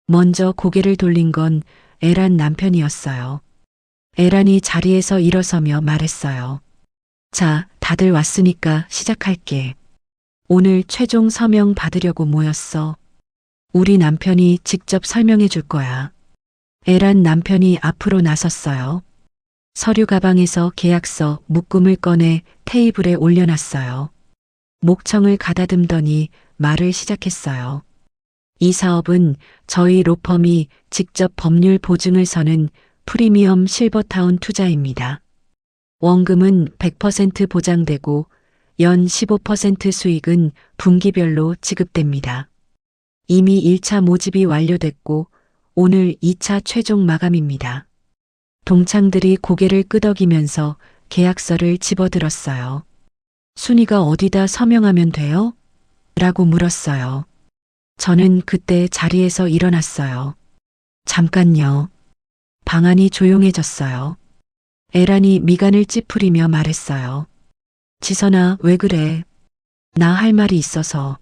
먼저 고개를 돌린 건 에란 남편이었어요. 에란이 자리에서 일어서며 말했어요. 자, 다들 왔으니까 시작할게. 오늘 최종 서명 받으려고 모였어. 우리 남편이 직접 설명해 줄 거야. 에란 남편이 앞으로 나섰어요. 서류 가방에서 계약서, 묶음을 꺼내 테이블에 올려놨어요. 목청을 가다듬더니 말을 시작했어요. 이 사업은 저희 로펌이 직접 법률 보증을 서는 프리미엄 실버타운 투자입니다. 원금은 100% 보장되고 연 15% 수익은 분기별로 지급됩니다. 이미 1차 모집이 완료됐고 오늘 2차 최종 마감입니다. 동창들이 고개를 끄덕이면서 계약서를 집어들었어요. 순이가 어디다 서명하면 돼요? 라고 물었어요. 저는 그때 자리에서 일어났어요. 잠깐요. 방 안이 조용해졌어요. 에란이 미간을 찌푸리며 말했어요. 지선아, 왜 그래? 나 할 말이 있어서.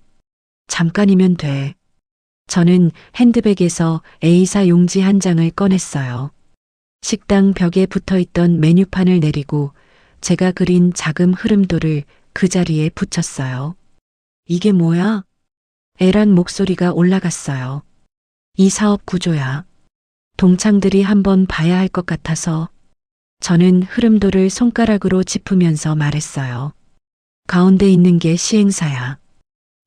잠깐이면 돼. 저는 핸드백에서 A사 용지 한 장을 꺼냈어요. 식당 벽에 붙어있던 메뉴판을 내리고 제가 그린 자금 흐름도를 그 자리에 붙였어요. 이게 뭐야? 에란 목소리가 올라갔어요. 이 사업 구조야. 동창들이 한번 봐야 할 것 같아서. 저는 흐름도를 손가락으로 짚으면서 말했어요. 가운데 있는 게 시행사야.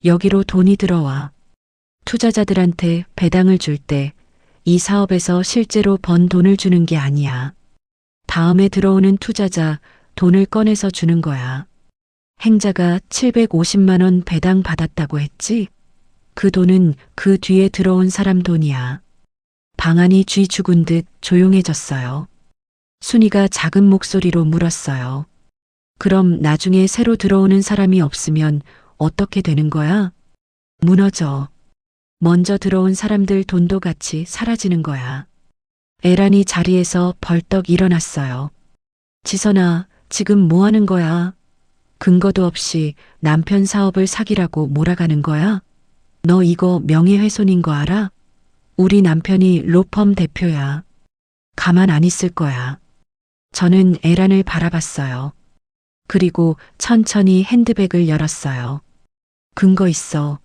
여기로 돈이 들어와. 투자자들한테 배당을 줄 때 이 사업에서 실제로 번 돈을 주는 게 아니야. 다음에 들어오는 투자자 돈을 꺼내서 주는 거야. 행자가 750만 원 배당 받았다고 했지? 그 돈은 그 뒤에 들어온 사람 돈이야. 방 안이 쥐 죽은 듯 조용해졌어요. 순이가 작은 목소리로 물었어요. 그럼 나중에 새로 들어오는 사람이 없으면 어떻게 되는 거야? 무너져. 먼저 들어온 사람들 돈도 같이 사라지는 거야. 에란이 자리에서 벌떡 일어났어요. 지선아, 지금 뭐 하는 거야? 근거도 없이 남편 사업을 사기라고 몰아가는 거야? 너 이거 명예훼손인 거 알아? 우리 남편이 로펌 대표야. 가만 안 있을 거야. 저는 에란을 바라봤어요. 그리고 천천히 핸드백을 열었어요. 근거 있어.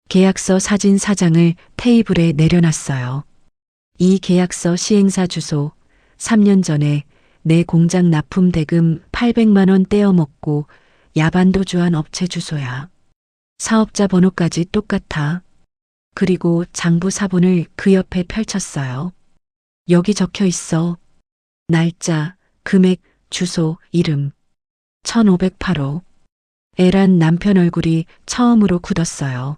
계약서 사진 4장을 테이블에 내려놨어요. 이 계약서 시행사 주소, 3년 전에 내 공장 납품 대금 800만 원 떼어먹고 야반도주한 업체 주소야. 사업자 번호까지 똑같아. 그리고 장부 사본을 그 옆에 펼쳤어요. 여기 적혀 있어. 날짜, 금액, 주소, 이름. 1508호. 에란 남편 얼굴이 처음으로 굳었어요.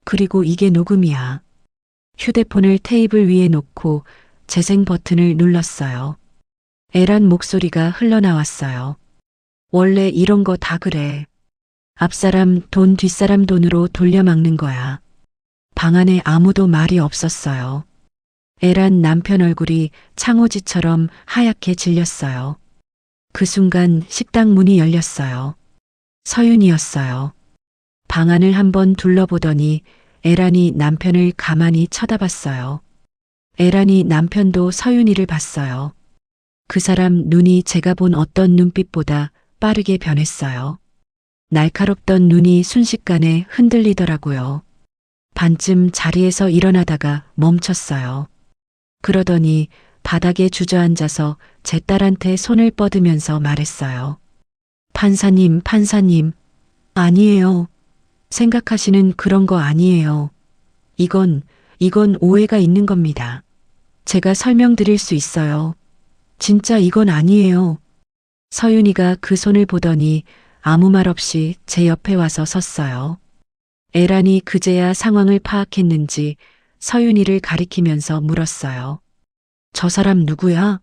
그리고 이게 녹음이야. 휴대폰을 테이블 위에 놓고 재생 버튼을 눌렀어요. 에란 목소리가 흘러나왔어요. 원래 이런 거 다 그래. 앞사람 돈 뒷사람 돈으로 돌려막는 거야. 방 안에 아무도 말이 없었어요. 에란 남편 얼굴이 창호지처럼 하얗게 질렸어요. 그 순간 식당 문이 열렸어요. 서윤이었어요. 방 안을 한번 둘러보더니 에란이 남편을 가만히 쳐다봤어요. 에란이 남편도 서윤이를 봤어요. 그 사람 눈이 제가 본 어떤 눈빛보다 빠르게 변했어요. 날카롭던 눈이 순식간에 흔들리더라고요. 반쯤 자리에서 일어나다가 멈췄어요. 그러더니 바닥에 주저앉아서 제 딸한테 손을 뻗으면서 말했어요. 판사님, 판사님. 아니에요. 생각하시는 그런 거 아니에요. 이건 오해가 있는 겁니다. 제가 설명드릴 수 있어요. 진짜 이건 아니에요. 서윤이가 그 손을 보더니 아무 말 없이 제 옆에 와서 섰어요. 에란이 그제야 상황을 파악했는지 서윤이를 가리키면서 물었어요. 저 사람 누구야?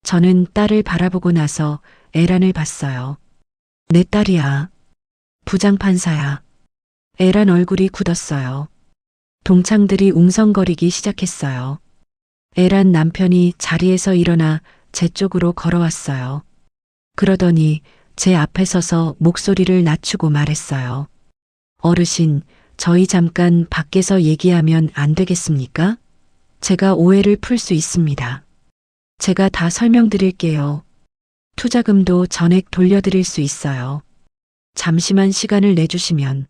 저는 딸을 바라보고 나서 에란을 봤어요. 내 딸이야. 부장판사야. 에란 얼굴이 굳었어요. 동창들이 웅성거리기 시작했어요. 에란 남편이 자리에서 일어나 제 쪽으로 걸어왔어요. 그러더니 제 앞에 서서 목소리를 낮추고 말했어요. 어르신, 저희 잠깐 밖에서 얘기하면 안 되겠습니까? 제가 오해를 풀 수 있습니다. 제가 다 설명드릴게요. 투자금도 전액 돌려드릴 수 있어요. 잠시만 시간을 내주시면.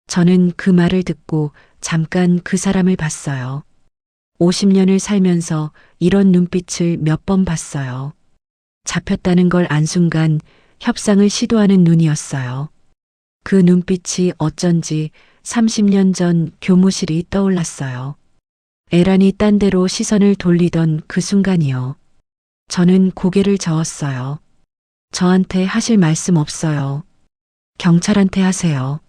저는 그 말을 듣고 잠깐 그 사람을 봤어요. 50년을 살면서 이런 눈빛을 몇 번 봤어요. 잡혔다는 걸 안 순간 협상을 시도하는 눈이었어요. 그 눈빛이 어쩐지 30년 전 교무실이 떠올랐어요. 에란이 딴 데로 시선을 돌리던 그 순간이요. 저는 고개를 저었어요. 저한테 하실 말씀 없어요. 경찰한테 하세요.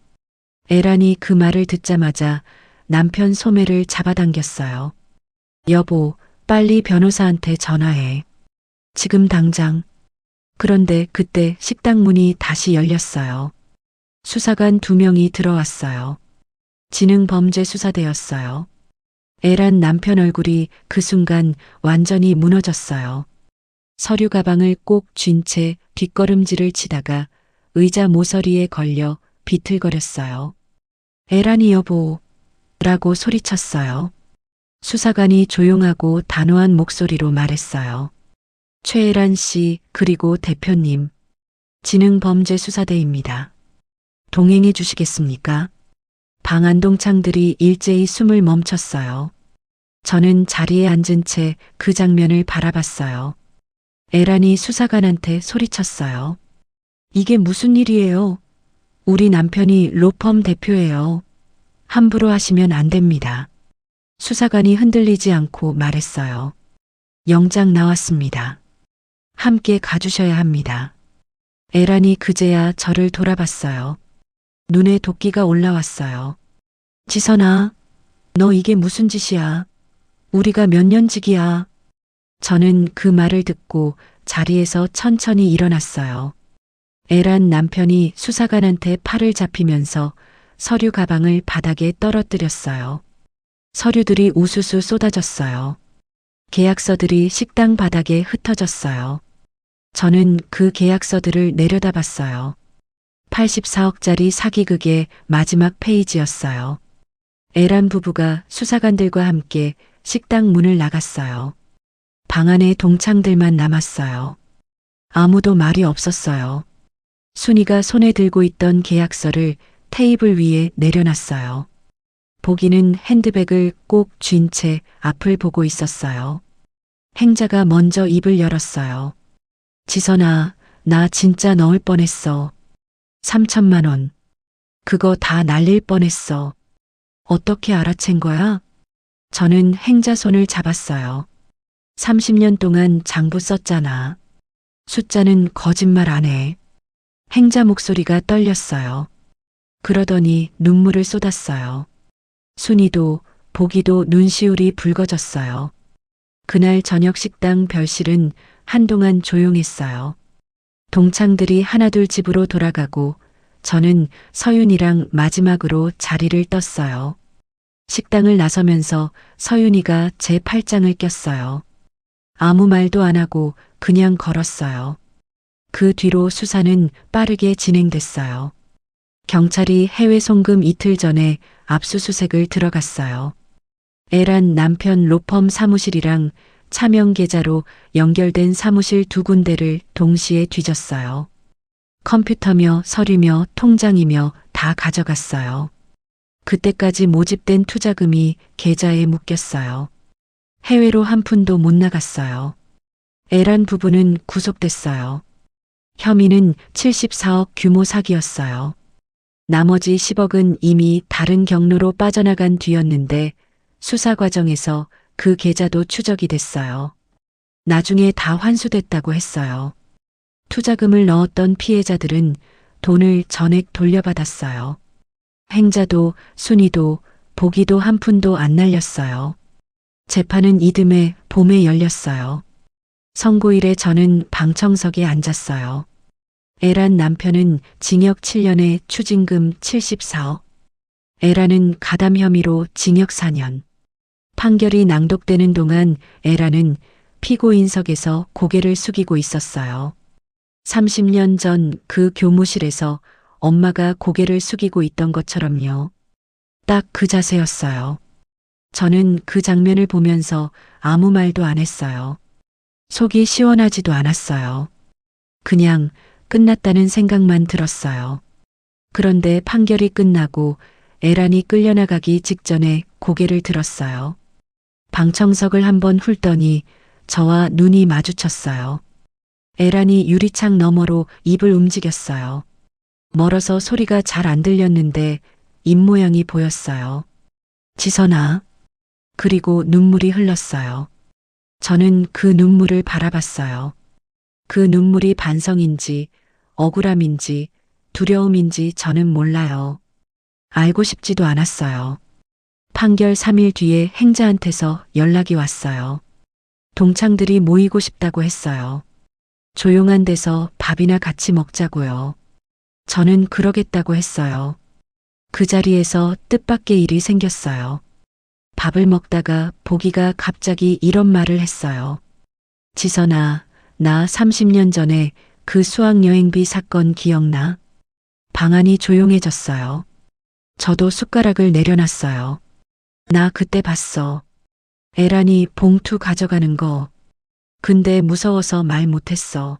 에란이 그 말을 듣자마자 남편 소매를 잡아당겼어요. 여보, 빨리 변호사한테 전화해. 지금 당장. 그런데 그때 식당 문이 다시 열렸어요. 수사관 2명이 들어왔어요. 지능범죄수사대였어요. 에란 남편 얼굴이 그 순간 완전히 무너졌어요. 서류 가방을 꼭 쥔 채 뒷걸음질을 치다가 의자 모서리에 걸려 비틀거렸어요. 에란이 여보, 라고 소리쳤어요. 수사관이 조용하고 단호한 목소리로 말했어요. 최에란 씨, 그리고 대표님. 지능범죄수사대입니다. 동행해 주시겠습니까? 방 안동창들이 일제히 숨을 멈췄어요. 저는 자리에 앉은 채 그 장면을 바라봤어요. 에란이 수사관한테 소리쳤어요. 이게 무슨 일이에요? 우리 남편이 로펌 대표예요. 함부로 하시면 안 됩니다. 수사관이 흔들리지 않고 말했어요. 영장 나왔습니다. 함께 가주셔야 합니다. 에란이 그제야 저를 돌아봤어요. 눈에 도끼가 올라왔어요. 지선아, 너 이게 무슨 짓이야? 우리가 몇 년직이야? 저는 그 말을 듣고 자리에서 천천히 일어났어요. 에란 남편이 수사관한테 팔을 잡히면서 서류 가방을 바닥에 떨어뜨렸어요. 서류들이 우수수 쏟아졌어요. 계약서들이 식당 바닥에 흩어졌어요. 저는 그 계약서들을 내려다봤어요. 84억짜리 사기극의 마지막 페이지였어요. 에란 부부가 수사관들과 함께 식당 문을 나갔어요. 방 안에 동창들만 남았어요. 아무도 말이 없었어요. 순이가 손에 들고 있던 계약서를 테이블 위에 내려놨어요. 보기는 핸드백을 꼭 쥔 채 앞을 보고 있었어요. 행자가 먼저 입을 열었어요. 지선아, 나 진짜 넣을 뻔했어. 3천만 원. 그거 다 날릴 뻔했어. 어떻게 알아챈 거야? 저는 행자 손을 잡았어요. 30년 동안 장부 썼잖아. 숫자는 거짓말 안 해. 행자 목소리가 떨렸어요. 그러더니 눈물을 쏟았어요. 순이도 보기도 눈시울이 붉어졌어요. 그날 저녁 식당 별실은 한동안 조용했어요. 동창들이 하나둘 집으로 돌아가고 저는 서윤이랑 마지막으로 자리를 떴어요. 식당을 나서면서 서윤이가 제 팔짱을 꼈어요. 아무 말도 안 하고 그냥 걸었어요. 그 뒤로 수사는 빠르게 진행됐어요. 경찰이 해외 송금 이틀 전에 압수수색을 들어갔어요. 에란 남편 로펌 사무실이랑 차명 계좌로 연결된 사무실 2군데를 동시에 뒤졌어요. 컴퓨터며 서류며 통장이며 다 가져갔어요. 그때까지 모집된 투자금이 계좌에 묶였어요. 해외로 한 푼도 못 나갔어요. 에란 부부는 구속됐어요. 혐의는 74억 규모 사기였어요. 나머지 10억은 이미 다른 경로로 빠져나간 뒤였는데 수사 과정에서 그 계좌도 추적이 됐어요. 나중에 다 환수됐다고 했어요. 투자금을 넣었던 피해자들은 돈을 전액 돌려받았어요. 행자도 순이도 보기도 한 푼도 안 날렸어요. 재판은 이듬해 봄에 열렸어요. 선고일에 저는 방청석에 앉았어요. 에란 남편은 징역 7년에 추징금 74억. 에란은 가담 혐의로 징역 4년. 판결이 낭독되는 동안 에란은 피고인석에서 고개를 숙이고 있었어요. 30년 전 그 교무실에서 엄마가 고개를 숙이고 있던 것처럼요. 딱 그 자세였어요. 저는 그 장면을 보면서 아무 말도 안 했어요. 속이 시원하지도 않았어요. 그냥 끝났다는 생각만 들었어요. 그런데 판결이 끝나고 에란이 끌려나가기 직전에 고개를 들었어요. 방청석을 한번 훑더니 저와 눈이 마주쳤어요. 에란이 유리창 너머로 입을 움직였어요. 멀어서 소리가 잘 안 들렸는데 입모양이 보였어요. 지선아. 그리고 눈물이 흘렀어요. 저는 그 눈물을 바라봤어요. 그 눈물이 반성인지 억울함인지 두려움인지 저는 몰라요. 알고 싶지도 않았어요. 판결 3일 뒤에 행자한테서 연락이 왔어요. 동창들이 모이고 싶다고 했어요. 조용한 데서 밥이나 같이 먹자고요. 저는 그러겠다고 했어요. 그 자리에서 뜻밖의 일이 생겼어요. 밥을 먹다가 보기가 갑자기 이런 말을 했어요. 지선아, 나 30년 전에 그 수학여행비 사건 기억나? 방안이 조용해졌어요. 저도 숟가락을 내려놨어요. 나 그때 봤어. 에란이 봉투 가져가는 거. 근데 무서워서 말 못했어.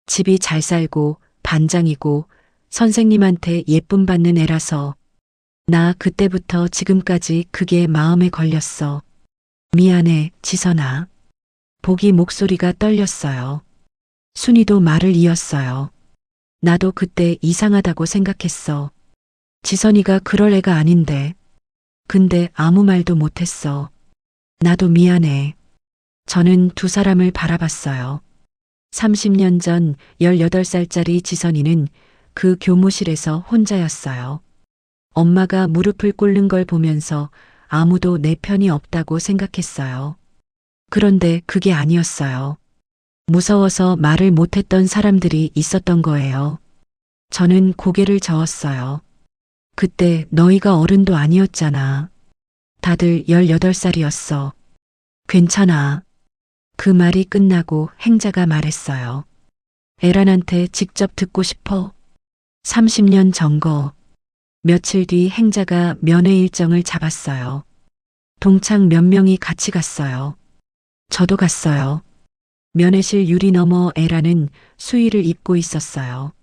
집이 잘 살고 반장이고 선생님한테 예쁨 받는 애라서. 나 그때부터 지금까지 그게 마음에 걸렸어. 미안해, 지선아. 보기 목소리가 떨렸어요. 순이도 말을 이었어요. 나도 그때 이상하다고 생각했어. 지선이가 그럴 애가 아닌데. 근데 아무 말도 못했어. 나도 미안해. 저는 두 사람을 바라봤어요. 30년 전 18살짜리 지선이는 그 교무실에서 혼자였어요. 엄마가 무릎을 꿇는 걸 보면서 아무도 내 편이 없다고 생각했어요. 그런데 그게 아니었어요. 무서워서 말을 못했던 사람들이 있었던 거예요. 저는 고개를 저었어요. 그때 너희가 어른도 아니었잖아. 다들 18살이었어. 괜찮아. 그 말이 끝나고 행자가 말했어요. 에란한테 직접 듣고 싶어. 30년 전 거. 며칠 뒤 행자가 면회 일정을 잡았어요. 동창 몇 명이 같이 갔어요. 저도 갔어요. 면회실 유리 너머 에라는 수의를 입고 있었어요.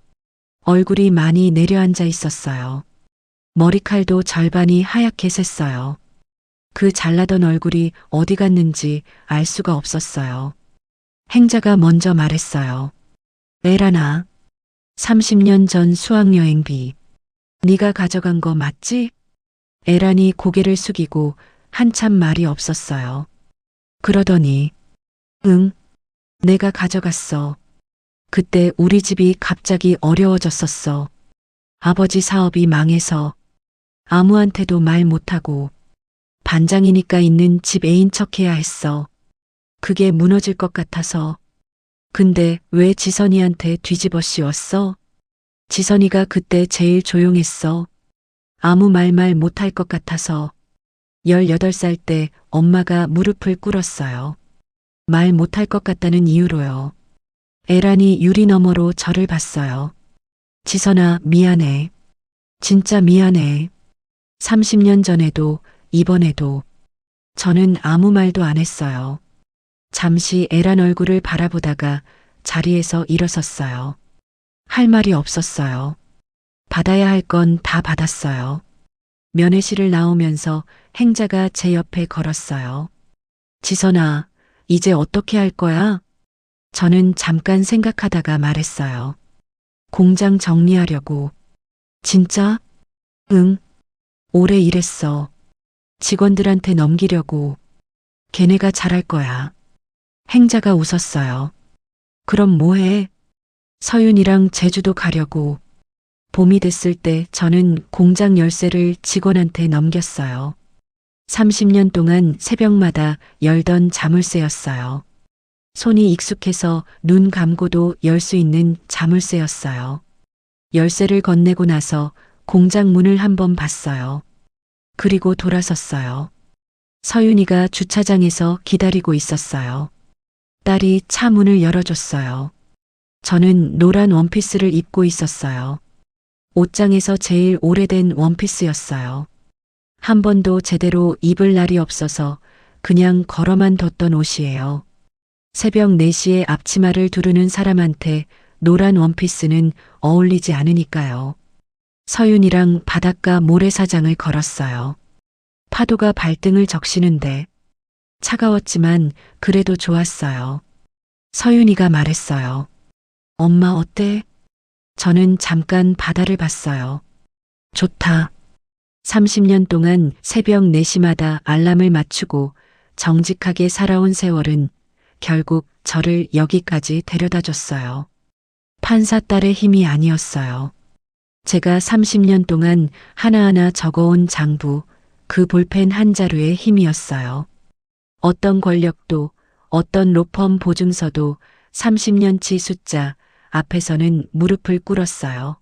얼굴이 많이 내려앉아 있었어요. 머리칼도 절반이 하얗게 샜어요. 그 잘나던 얼굴이 어디 갔는지 알 수가 없었어요. 행자가 먼저 말했어요. 에라나, 30년 전 수학여행비. 네가 가져간 거 맞지? 에란이 고개를 숙이고 한참 말이 없었어요. 그러더니, 응, 내가 가져갔어. 그때 우리 집이 갑자기 어려워졌었어. 아버지 사업이 망해서 아무한테도 말 못하고 반장이니까 있는 집 애인 척해야 했어. 그게 무너질 것 같아서. 근데 왜 지선이한테 뒤집어 씌웠어? 지선이가 그때 제일 조용했어. 아무 말 못할 것 같아서. 18살 때 엄마가 무릎을 꿇었어요. 말 못할 것 같다는 이유로요. 에란이 유리 너머로 저를 봤어요. 지선아, 미안해. 진짜 미안해. 30년 전에도 이번에도 저는 아무 말도 안 했어요. 잠시 에란 얼굴을 바라보다가 자리에서 일어섰어요. 할 말이 없었어요. 받아야 할 건 다 받았어요. 면회실을 나오면서 행자가 제 옆에 걸었어요. 지선아, 이제 어떻게 할 거야? 저는 잠깐 생각하다가 말했어요. 공장 정리하려고. 진짜? 응. 오래 일했어. 직원들한테 넘기려고. 걔네가 잘할 거야. 행자가 웃었어요. 그럼 뭐해? 서윤이랑 제주도 가려고. 봄이 됐을 때 저는 공장 열쇠를 직원한테 넘겼어요. 30년 동안 새벽마다 열던 자물쇠였어요. 손이 익숙해서 눈 감고도 열 수 있는 자물쇠였어요. 열쇠를 건네고 나서 공장 문을 한번 봤어요. 그리고 돌아섰어요. 서윤이가 주차장에서 기다리고 있었어요. 딸이 차 문을 열어줬어요. 저는 노란 원피스를 입고 있었어요. 옷장에서 제일 오래된 원피스였어요. 한 번도 제대로 입을 날이 없어서 그냥 걸어만 뒀던 옷이에요. 새벽 4시에 앞치마를 두르는 사람한테 노란 원피스는 어울리지 않으니까요. 서윤이랑 바닷가 모래사장을 걸었어요. 파도가 발등을 적시는데 차가웠지만 그래도 좋았어요. 서윤이가 말했어요. 엄마 어때? 저는 잠깐 바다를 봤어요. 좋다. 30년 동안 새벽 4시마다 알람을 맞추고 정직하게 살아온 세월은 결국 저를 여기까지 데려다 줬어요. 판사 딸의 힘이 아니었어요. 제가 30년 동안 하나하나 적어온 장부, 그 볼펜 한 자루의 힘이었어요. 어떤 권력도, 어떤 로펌 보증서도 30년치 숫자 앞에서는 무릎을 꿇었어요.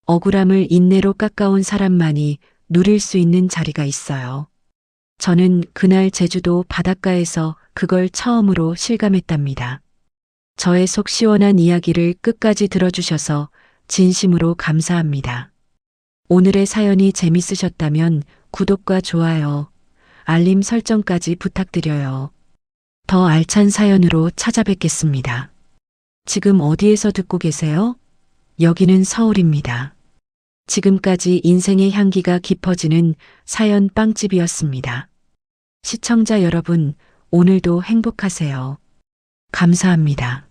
억울함을 인내로 깎아온 사람만이 누릴 수 있는 자리가 있어요. 저는 그날 제주도 바닷가에서 그걸 처음으로 실감했답니다. 저의 속 시원한 이야기를 끝까지 들어주셔서 진심으로 감사합니다. 오늘의 사연이 재밌으셨다면 구독과 좋아요, 알림 설정까지 부탁드려요. 더 알찬 사연으로 찾아뵙겠습니다. 지금 어디에서 듣고 계세요? 여기는 서울입니다. 지금까지 인생의 향기가 깊어지는 사연 빵집이었습니다. 시청자 여러분, 오늘도 행복하세요. 감사합니다.